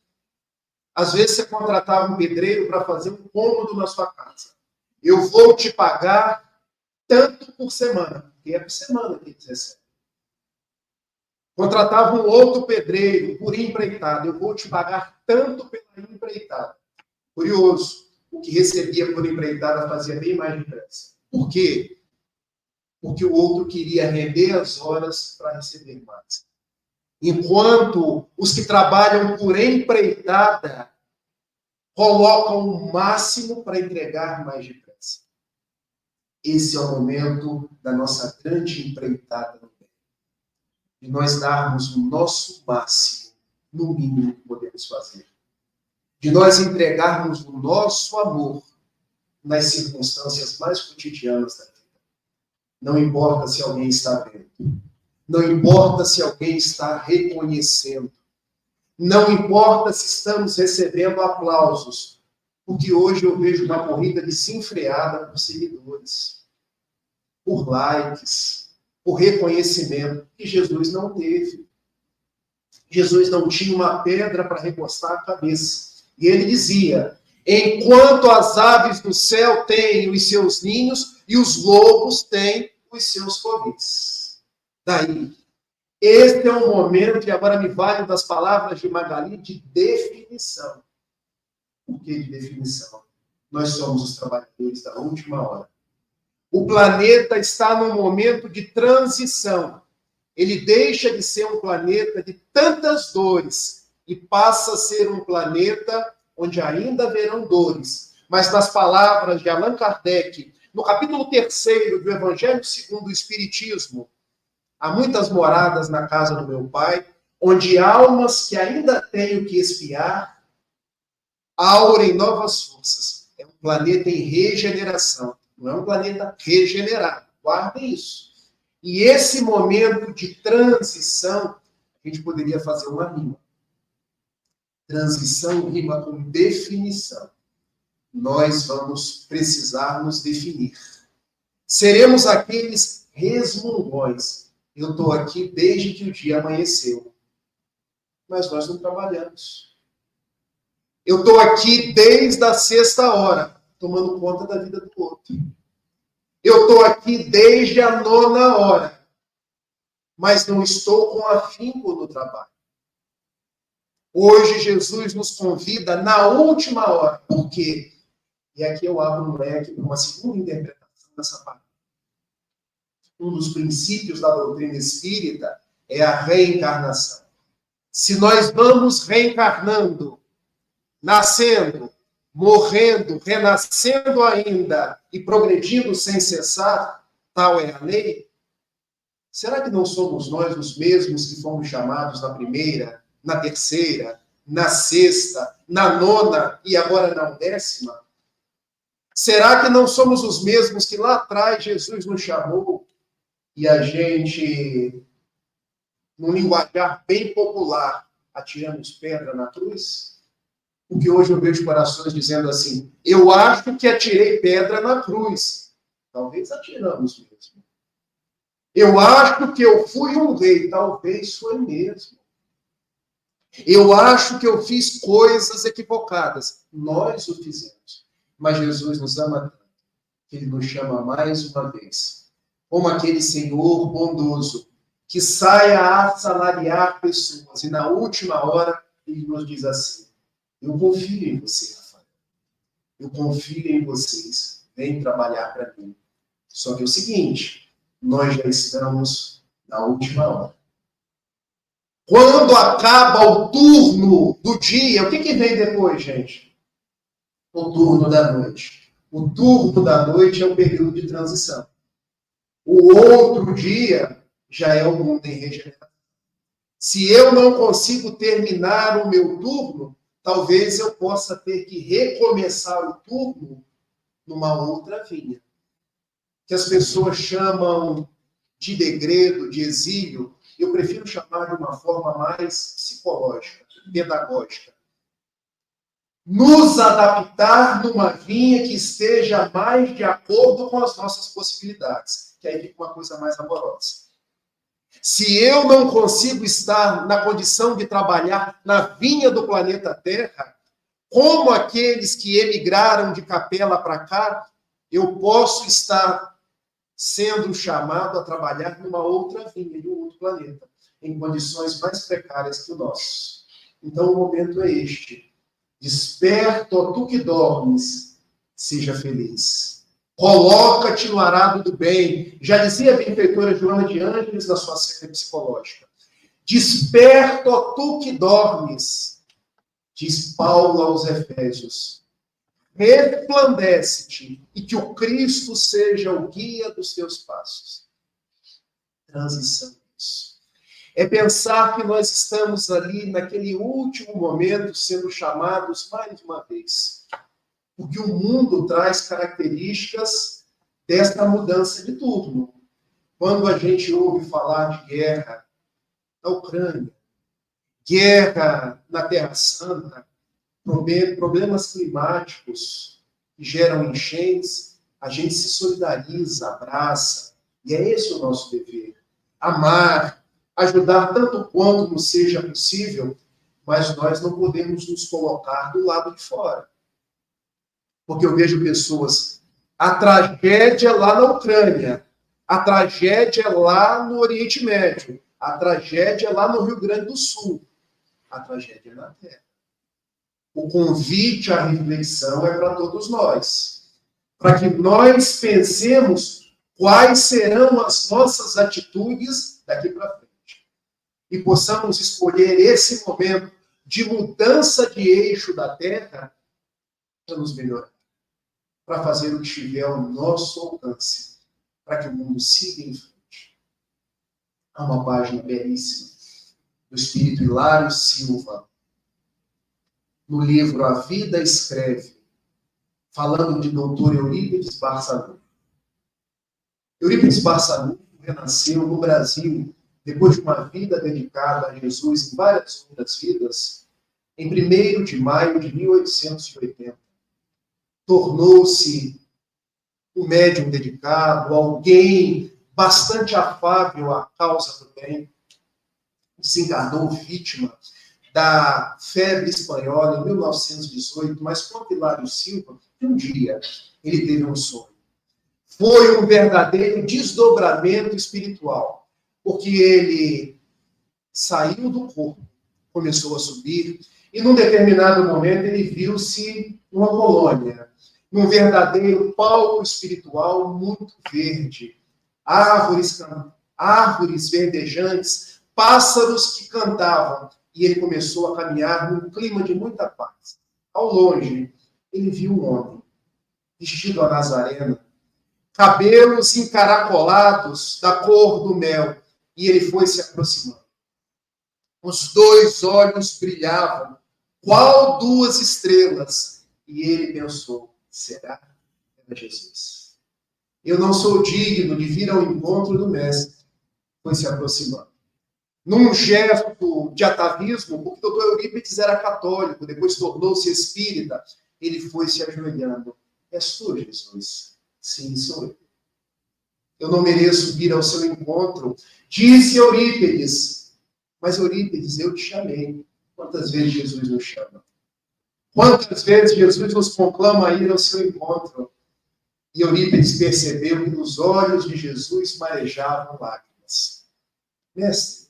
Às vezes você contratava um pedreiro para fazer um cômodo na sua casa. Eu vou te pagar tanto por semana, porque é por semana que eles recebem. Contratava um outro pedreiro por empreitada. Eu vou te pagar tanto pela empreitada. Curioso, o que recebia por empreitada fazia bem mais depressa. Por quê? Porque o outro queria render as horas para receber mais. Enquanto os que trabalham por empreitada colocam o máximo para entregar mais depressa. Esse é o momento da nossa grande empreitada no bem. De nós darmos o nosso máximo, no mínimo que podemos fazer. De nós entregarmos o nosso amor nas circunstâncias mais cotidianas da vida. Não importa se alguém está vendo. Não importa se alguém está reconhecendo. Não importa se estamos recebendo aplausos. Porque hoje eu vejo uma corrida desenfreada por seguidores, por likes, por reconhecimento, que Jesus não teve. Jesus não tinha uma pedra para recostar a cabeça. E ele dizia: enquanto as aves do céu têm os seus ninhos e os lobos têm os seus covis. Daí, este é um momento, e agora me valho das palavras de Magali, de definição. Por que de definição? Nós somos os trabalhadores da última hora. O planeta está num momento de transição. Ele deixa de ser um planeta de tantas dores e passa a ser um planeta onde ainda haverão dores. Mas nas palavras de Allan Kardec, no capítulo 3º do Evangelho segundo o Espiritismo, há muitas moradas na casa do meu Pai, onde almas que ainda tenho que espiar, aurem novas forças. É um planeta em regeneração, não é um planeta regenerado. Guardem isso. E esse momento de transição, a gente poderia fazer uma rima. Transição rima com definição. Nós vamos precisar nos definir. Seremos aqueles resmungões. Eu estou aqui desde que o dia amanheceu. Mas nós não trabalhamos. Eu estou aqui desde a 6ª hora, tomando conta da vida do outro. Eu estou aqui desde a 9ª hora, mas não estou com afinco no trabalho. Hoje Jesus nos convida na última hora. Por quê? E aqui eu abro um leque para uma segunda interpretação dessa palavra. Um dos princípios da doutrina espírita é a reencarnação. Se nós vamos reencarnando, nascendo, morrendo, renascendo ainda e progredindo sem cessar, tal é a lei, será que não somos nós os mesmos que fomos chamados na 1ª, na 3ª, na 6ª, na 9ª e agora na 10ª? Será que não somos os mesmos que lá atrás Jesus nos chamou e a gente, num linguajar bem popular, atiramos pedra na cruz? Porque hoje eu vejo corações dizendo assim: eu acho que atirei pedra na cruz. Talvez atiramos mesmo. Eu acho que eu fui um rei. Talvez foi mesmo. Eu acho que eu fiz coisas equivocadas. Nós o fizemos. Mas Jesus nos ama tanto que ele nos chama mais uma vez. Como aquele Senhor bondoso que sai a assalariar pessoas. E na última hora ele nos diz assim: eu confio em você, Rafael. Eu confio em vocês. Vem trabalhar para mim. Só que é o seguinte, nós já estamos na última hora. Quando acaba o turno do dia, o que vem depois, gente? O turno da noite. O turno da noite é o período de transição. O outro dia já é o mundo em regeneração. Se eu não consigo terminar o meu turno, talvez eu possa ter que recomeçar o turno numa outra vinha. Que as pessoas chamam de degredo, de exílio, eu prefiro chamar de uma forma mais psicológica, pedagógica. Nos adaptar numa vinha que esteja mais de acordo com as nossas possibilidades, que aí fica uma coisa mais amorosa. Se eu não consigo estar na condição de trabalhar na vinha do planeta Terra, como aqueles que emigraram de Capela para cá, eu posso estar sendo chamado a trabalhar numa outra vinha, de um outro planeta, em condições mais precárias que o nosso. Então, o momento é este. Desperta, ó tu que dormes, seja feliz. Coloca-te no arado do bem. Já dizia a benfeitora Joana de Ângeles na sua série psicológica. Desperta, ó tu que dormes, diz Paulo aos Efésios. Resplandece-te e que o Cristo seja o guia dos teus passos. Transição. É pensar que nós estamos ali naquele último momento sendo chamados mais uma vez. Porque o mundo traz características desta mudança de turno. Quando a gente ouve falar de guerra na Ucrânia, guerra na Terra Santa, problemas climáticos que geram enchentes, a gente se solidariza, abraça. E é esse o nosso dever. Amar, ajudar tanto quanto nos seja possível, mas nós não podemos nos colocar do lado de fora. Porque eu vejo pessoas, a tragédia lá na Ucrânia, a tragédia lá no Oriente Médio, a tragédia lá no Rio Grande do Sul, a tragédia na Terra. O convite à reflexão é para todos nós, para que nós pensemos quais serão as nossas atitudes daqui para frente. E possamos escolher esse momento de mudança de eixo da Terra para nos melhorar, para fazer o que estiver ao nosso alcance, para que o mundo siga em frente. Há uma página belíssima do Espírito Hilário Silva, no livro A Vida Escreve, falando de Dr. Eurípides Barçanufo. Eurípides Barçanufo renasceu no Brasil depois de uma vida dedicada a Jesus em várias outras vidas, em 1º de maio de 1880. Tornou-se um médium dedicado, alguém bastante afável à causa do bem. Desencarnou vítima da febre espanhola em 1918, mas conta Hilário Silva que um dia ele teve um sonho. Foi um verdadeiro desdobramento espiritual. Porque ele saiu do corpo, começou a subir, e num determinado momento ele viu-se numa colônia, num verdadeiro palco espiritual muito verde. Árvores verdejantes, pássaros que cantavam, e ele começou a caminhar num clima de muita paz. Ao longe, ele viu um homem, vestido a nazarena, cabelos encaracolados da cor do mel, e ele foi se aproximando. Os dois olhos brilhavam, qual 2 estrelas. E ele pensou, será? Era Jesus. Eu não sou digno de vir ao encontro do Mestre. Foi se aproximando. Num gesto de atavismo, porque o doutor Eurípides era católico, depois tornou-se espírita, ele foi se ajoelhando. És tu, Jesus? Sim, sou eu. Eu não mereço vir ao seu encontro. Disse Eurípides. Mas Eurípides, eu te chamei. Quantas vezes Jesus nos chama? Quantas vezes Jesus nos conclama a ir ao seu encontro? E Eurípides percebeu que nos olhos de Jesus marejavam lágrimas. Mestre,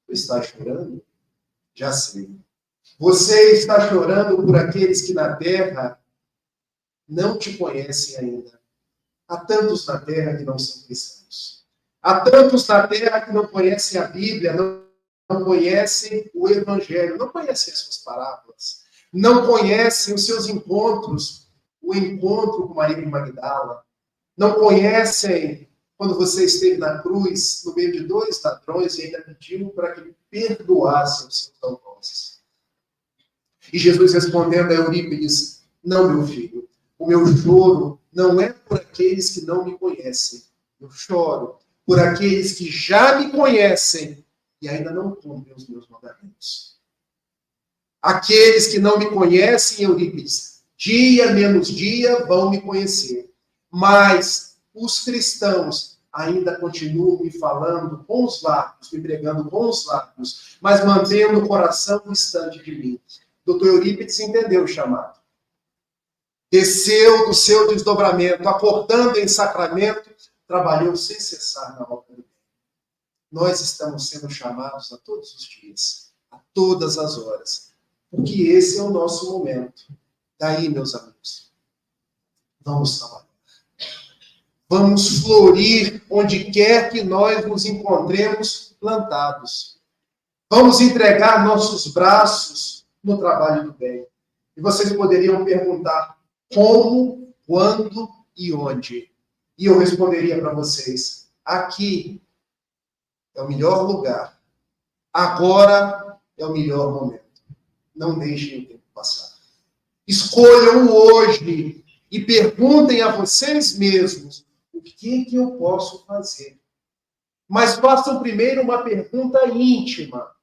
tu estás chorando? Já sei. Você está chorando por aqueles que na terra não te conhecem ainda. Há tantos na terra que não são cristãos. Há tantos na terra que não conhecem a Bíblia, não conhecem o Evangelho, não conhecem as suas parábolas, não conhecem os seus encontros. o encontro com Maria de Magdala, não conhecem quando você esteve na cruz, no meio de 2 ladrões, e ainda pediu para que ele perdoasse os seus algozes. E Jesus respondendo a Eurípides, não, meu filho, o meu choro não é por aqueles que não me conhecem. Eu choro por aqueles que já me conhecem e ainda não cumprem os meus mandamentos. Aqueles que não me conhecem, Eurípides, dia menos dia vão me conhecer. Mas os cristãos ainda continuam me falando com os lábios, me pregando com os lábios, mas mantendo o coração distante de mim. Doutor Eurípides entendeu o chamado. Desceu do seu desdobramento, acordando em sacramento, trabalhou sem cessar na obra do bem. Nós estamos sendo chamados a todos os dias, a todas as horas, porque esse é o nosso momento. Daí, meus amigos, vamos trabalhar. Vamos florir onde quer que nós nos encontremos plantados. Vamos entregar nossos braços no trabalho do bem. E vocês poderiam perguntar como, quando e onde. E eu responderia para vocês, aqui é o melhor lugar. Agora é o melhor momento. Não deixem o tempo passar. Escolham hoje e perguntem a vocês mesmos o que eu posso fazer. Mas façam primeiro uma pergunta íntima.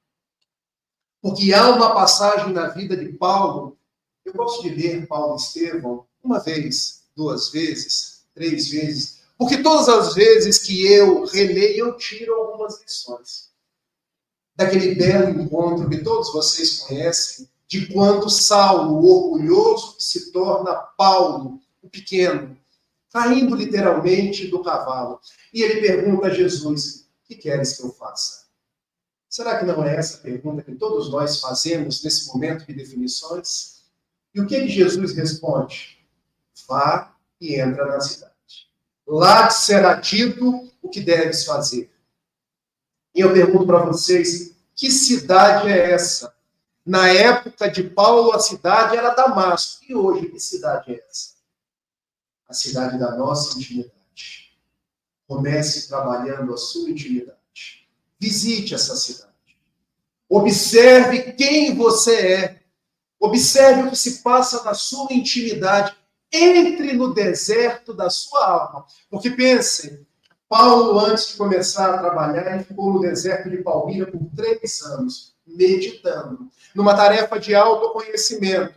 Porque há uma passagem na vida de Paulo, eu gosto de ler Paulo e Estevão 1 vez, 2 vezes, 3 vezes, porque todas as vezes que eu releio, eu tiro algumas lições. Daquele belo encontro que todos vocês conhecem, de quando Saulo, o orgulhoso, se torna Paulo, o pequeno, caindo literalmente do cavalo. E ele pergunta a Jesus, o que queres que eu faça? Será que não é essa a pergunta que todos nós fazemos nesse momento de definições? E o que Jesus responde? Vá e entra na cidade. Lá te será dito o que deves fazer. E eu pergunto para vocês, que cidade é essa? Na época de Paulo, a cidade era Damasco. E hoje, que cidade é essa? A cidade da nossa intimidade. Comece trabalhando a sua intimidade. Visite essa cidade. Observe quem você é. Observe o que se passa na sua intimidade. Entre no deserto da sua alma. Porque pensem, Paulo, antes de começar a trabalhar, ele ficou no deserto de Palmira por 3 anos, meditando, numa tarefa de autoconhecimento,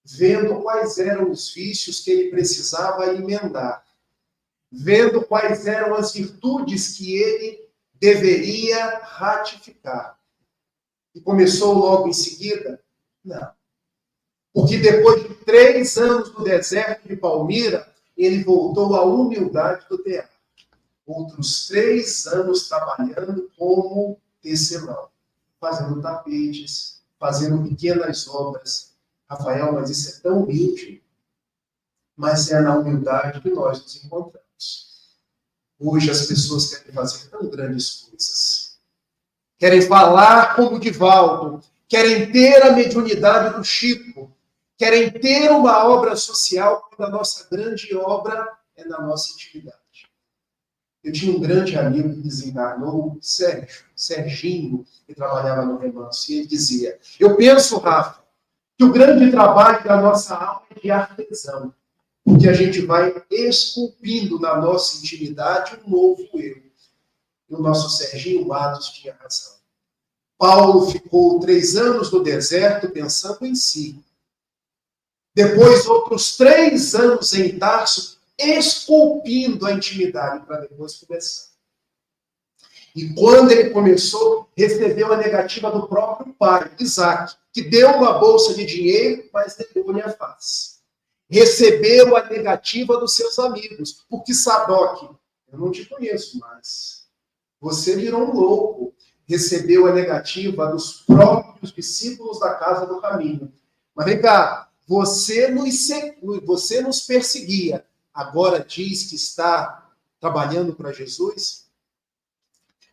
vendo quais eram os vícios que ele precisava emendar, vendo quais eram as virtudes que ele deveria ratificar. E começou logo em seguida? Não. Porque depois de 3 anos no deserto de Palmira, ele voltou à humildade do teatro. Outros 3 anos trabalhando como tecelão, fazendo tapetes, fazendo pequenas obras. Rafael, mas isso é tão humilde. Mas é na humildade que nós nos encontramos. Hoje as pessoas querem fazer tão grandes coisas. Querem falar como Divaldo, querem ter a mediunidade do Chico, querem ter uma obra social, quando a nossa grande obra é na nossa intimidade. Eu tinha um grande amigo que desencarnou, Serginho, que trabalhava no Remanso, e ele dizia, eu penso, Rafa, que o grande trabalho da nossa alma é de artesão, porque a gente vai esculpindo na nossa intimidade um novo eu. E o nosso Serginho Matos tinha razão. Paulo ficou 3 anos no deserto pensando em si. Depois, outros 3 anos em Tarso, esculpindo a intimidade para depois começar. E quando ele começou, recebeu a negativa do próprio pai, Isaac, que deu uma bolsa de dinheiro, mas negou-lhe a face. Recebeu a negativa dos seus amigos, porque Sadoc, eu não te conheço mais, você virou um louco. Recebeu a negativa dos próprios discípulos da Casa do Caminho. Mas vem cá, você nos perseguia, agora diz que está trabalhando para Jesus?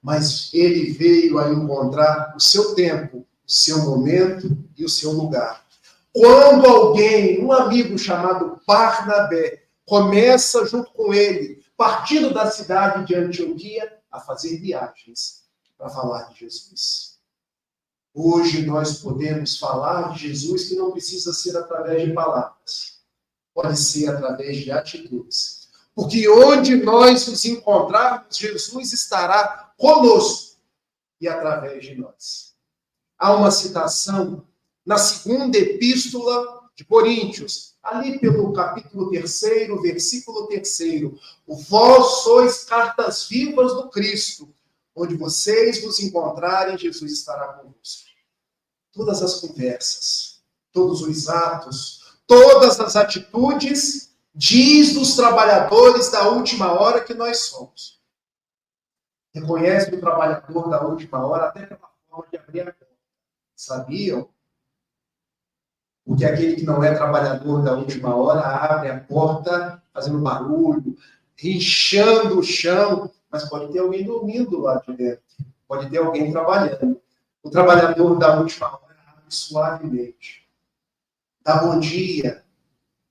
Mas ele veio a encontrar o seu tempo, o seu momento e o seu lugar. Quando alguém, um amigo chamado Barnabé, começa junto com ele, partindo da cidade de Antioquia, a fazer viagens para falar de Jesus. Hoje nós podemos falar de Jesus que não precisa ser através de palavras, pode ser através de atitudes. Porque onde nós nos encontrarmos, Jesus estará conosco e através de nós. Há uma citação na segunda epístola de Coríntios, ali pelo capítulo 3º, versículo 3º. Vós sois cartas vivas do Cristo. Onde vocês nos encontrarem, Jesus estará convosco. Todas as conversas, todos os atos, todas as atitudes, diz dos trabalhadores da última hora que nós somos. Reconhece o trabalhador da última hora até pela forma de abrir a porta. Sabiam? Porque aquele que não é trabalhador da última hora abre a porta fazendo barulho, rinchando o chão, mas pode ter alguém dormindo lá de dentro. Pode ter alguém trabalhando. O trabalhador da última hora abre suavemente. Dá bom dia.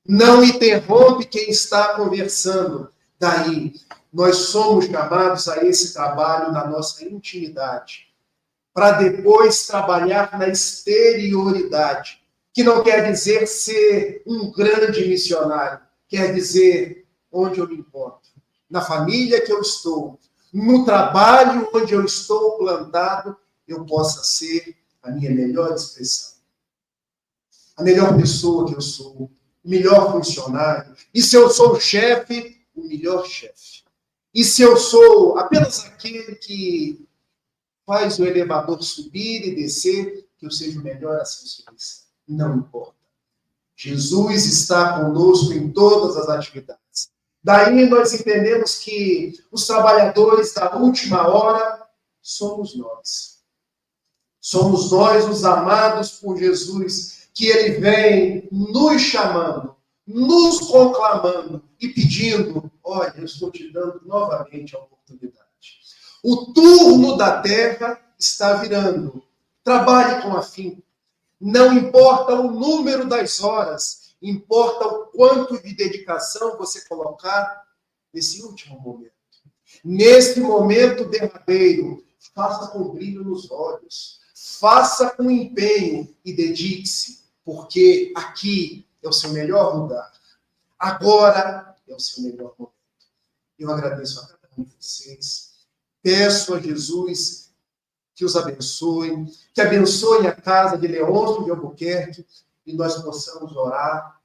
Não interrompe quem está conversando. Daí, nós somos chamados a esse trabalho na nossa intimidade, para depois trabalhar na exterioridade, que não quer dizer ser um grande missionário, quer dizer onde eu me encontro, na família que eu estou, no trabalho onde eu estou plantado, eu possa ser a minha melhor expressão. A melhor pessoa que eu sou, o melhor funcionário. E se eu sou o chefe, o melhor chefe. E se eu sou apenas aquele que faz o elevador subir e descer, que eu seja o melhor ascensionista. Não importa. Jesus está conosco em todas as atividades. Daí nós entendemos que os trabalhadores da última hora somos nós. Somos nós os amados por Jesus, que ele vem nos chamando, nos conclamando e pedindo, olha, eu estou te dando novamente a oportunidade. O turno da terra está virando. Trabalhe com afinco. Não importa o número das horas, importa o quanto de dedicação você colocar nesse último momento. Nesse momento derradeiro, faça com brilho nos olhos, faça com empenho e dedique-se, porque aqui é o seu melhor lugar. Agora é o seu melhor momento. Eu agradeço a cada um de vocês. Peço a Jesus que os abençoe, que abençoe a casa de Leôncio de Albuquerque e nós possamos orar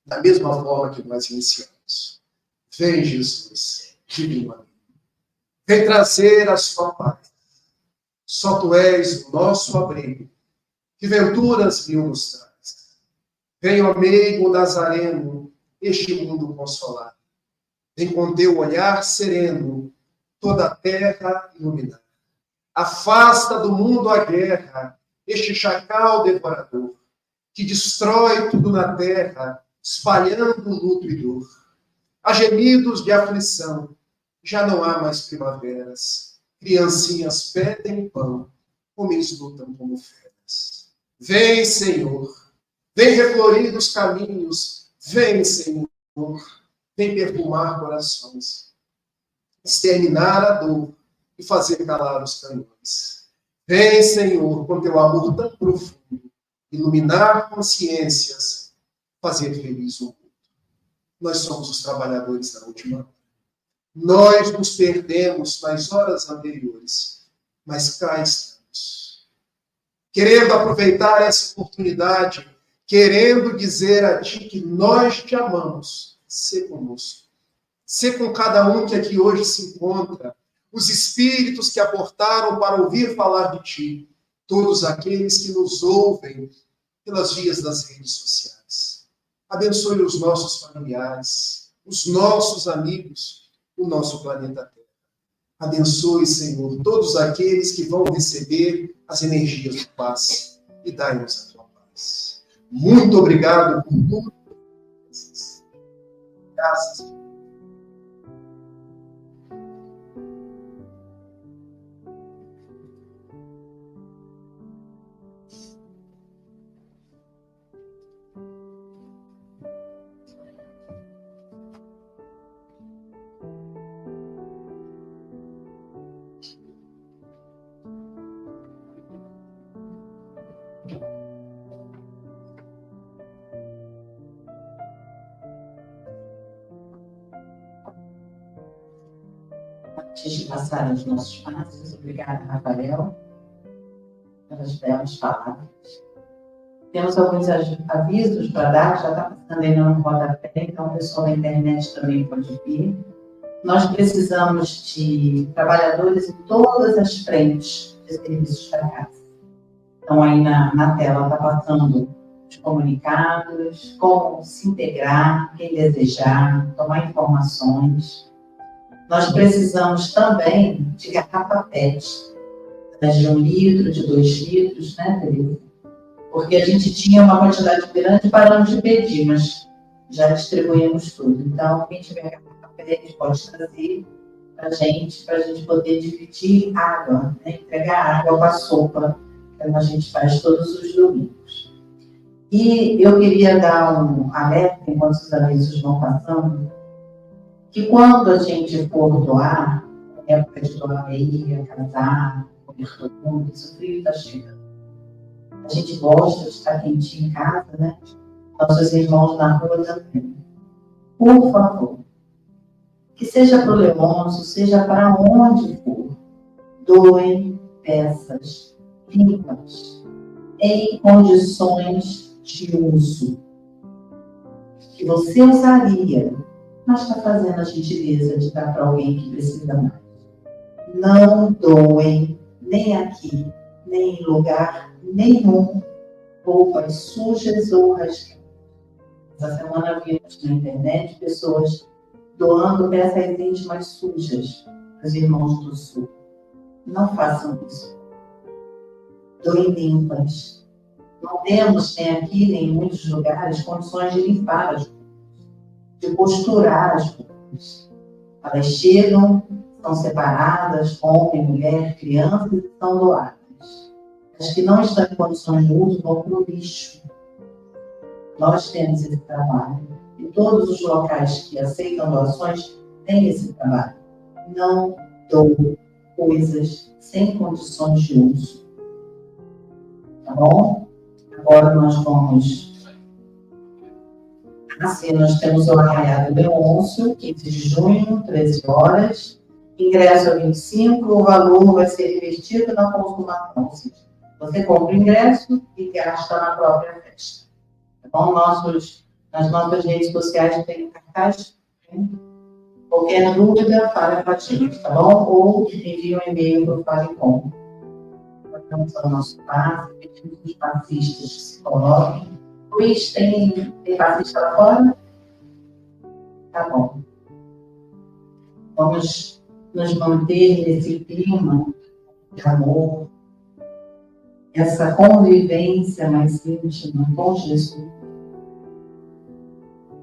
da mesma forma que nós iniciamos. Vem, Jesus, divino amigo. Vem trazer a sua paz. Só tu és o nosso abrigo. Que venturas mil nos traz. Vem, ó amigo Nazareno, este mundo consolar. Vem com teu olhar sereno, toda a terra iluminar. Afasta do mundo a guerra, este chacal devorador, que destrói tudo na terra, espalhando luto e dor. Há gemidos de aflição, já não há mais primaveras. Criancinhas pedem pão, homens lutam como feras. Vem, Senhor, vem reflorir os caminhos, vem, Senhor, vem perfumar corações, exterminar a dor e fazer calar os canhões. Vem, Senhor, com teu amor tão profundo, iluminar consciências, fazer feliz o mundo. Nós somos os trabalhadores da última hora. Nós nos perdemos nas horas anteriores, mas cá estamos. Querendo aproveitar essa oportunidade, querendo dizer a ti que nós te amamos, sê conosco. Sê com cada um que aqui hoje se encontra, os espíritos que aportaram para ouvir falar de ti, todos aqueles que nos ouvem pelas vias das redes sociais. Abençoe os nossos familiares, os nossos amigos, o nosso planeta Terra. Abençoe, Senhor, todos aqueles que vão receber as energias do passe e dai-nos a tua paz. Muito obrigado por tudo. Graças. Antes de passar aos nossos passos, obrigada, Rafael, pelas belas palavras. Temos alguns avisos para dar, já está passando aí no rodapé, então o pessoal da internet também pode vir. Nós precisamos de trabalhadores em todas as frentes de serviços para casa. Então, aí na tela está passando os comunicados, como se integrar, quem desejar, tomar informações. Nós precisamos também de garrafa PET, de 1 litro, de 2 litros, né, Tereza? Porque a gente tinha uma quantidade grande, paramos de pedir, mas já distribuímos tudo. Então, quem tiver garrafa PET pode trazer para a gente poder dividir água, né? Entregar água com a sopa, que a gente faz todos os domingos. E eu queria dar um alerta, enquanto os avisos vão passando, que quando a gente for doar, época de doar meia, casar, cobertor, isso, o frio está chegando. A gente gosta de estar quentinho em casa, né? Nossos irmãos na rua também. Por favor, que seja para o Leôncio, seja para onde for, doem peças limpas, em condições de uso, que você usaria, mas está fazendo a gentileza de dar para alguém que precisa mais. Não doem, nem aqui, nem em lugar nenhum, roupas sujas ou rasgadas. Essa semana vimos na internet pessoas doando peças íntimas sujas aos irmãos do Sul. Não façam isso. Doem limpas. Não temos, nem aqui, nem em muitos lugares, condições de limpar as roupas, de costurar as roupas. Elas chegam, são separadas, homem, mulher, crianças, e são doadas. As que não estão em condições de uso vão para o lixo. Nós temos esse trabalho. E todos os locais que aceitam doações têm esse trabalho. Não doem coisas sem condições de uso. Tá bom? Agora nós vamos... Assim, nós temos o Arraiado Leôncio, 15 de junho, 13 horas. Ingresso a 25, o valor vai ser investido na consumação. Você compra o ingresso e gasta na própria festa. Tá bom? Nas nossas redes sociais tem cartaz. Qualquer dúvida, fale com a gente, tá bom? Ou envie um e-mail para o Falecom. Vamos ao nosso passe, pedimos os passistas que se coloquem. Luiz, tem passista lá fora? Tá bom. Vamos nos manter nesse clima de amor, essa convivência mais íntima com Jesus,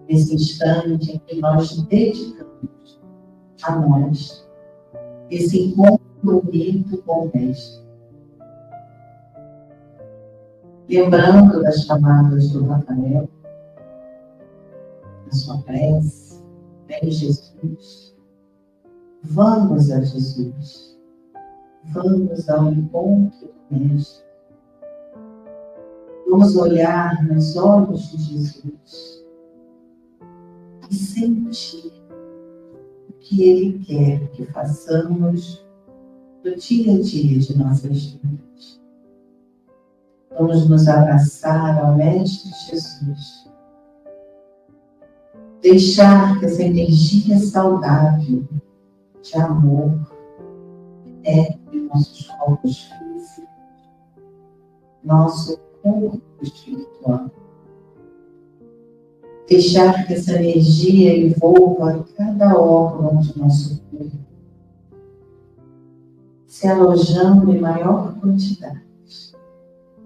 nesse instante em que nós dedicamos a nós, esse encontro bonito com o Mestre. Lembrando das palavras do Rafael, da sua prece, vem Jesus, vamos a Jesus, vamos ao encontro do Mestre. Vamos olhar nos olhos de Jesus e sentir o que Ele quer que façamos no dia a dia de nossas vidas. Vamos nos abraçar ao Mestre Jesus. Deixar que essa energia saudável de amor penetre nossos corpos físicos, nosso corpo espiritual. Deixar que essa energia envolva cada órgão do nosso corpo, se alojando em maior quantidade,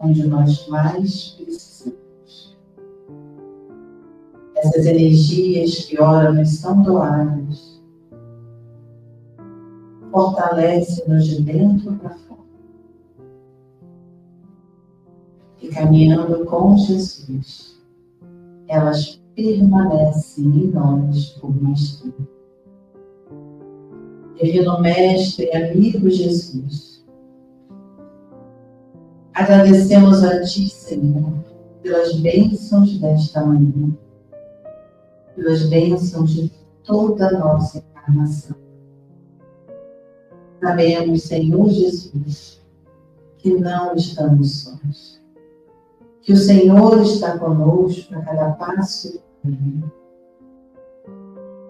onde nós mais precisamos. Essas energias que ora nos são doadas, fortalece-nos de dentro para fora. E caminhando com Jesus, elas permanecem em nós por mais tempo. Divino Mestre e amigo Jesus, agradecemos a Ti, Senhor, pelas bênçãos desta manhã, pelas bênçãos de toda a nossa encarnação. Sabemos, Senhor Jesus, que não estamos sós, que o Senhor está conosco a cada passo do caminho,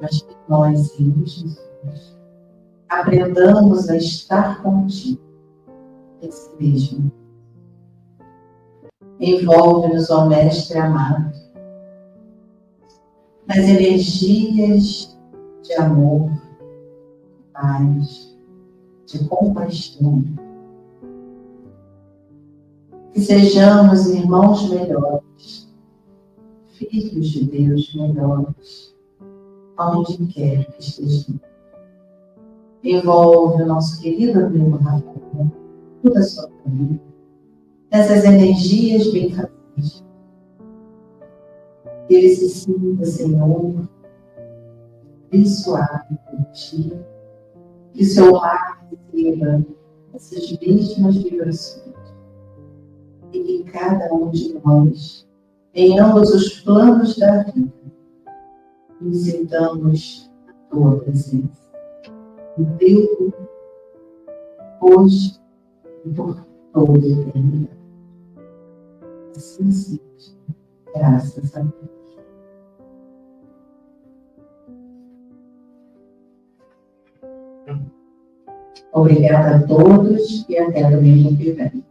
mas que nós, Senhor Jesus, aprendamos a estar contigo nesse mesmo. Envolve-nos, ó Mestre amado, nas energias de amor, de paz, de compaixão. Que sejamos irmãos melhores, filhos de Deus melhores, aonde quer que estejamos. Envolve o nosso querido amigo Rafael, toda a sua família, nessas energias benfazejas. Que ele se sinta, Senhor, abençoado por ti, que o seu lar receba essas mesmas vibrações e que cada um de nós, em ambos os planos da vida, nos sintamos a tua presença, no teu corpo, hoje e por toda a eternidade. Assim seja, graças a Deus. Obrigada a todos e até domingo que vem.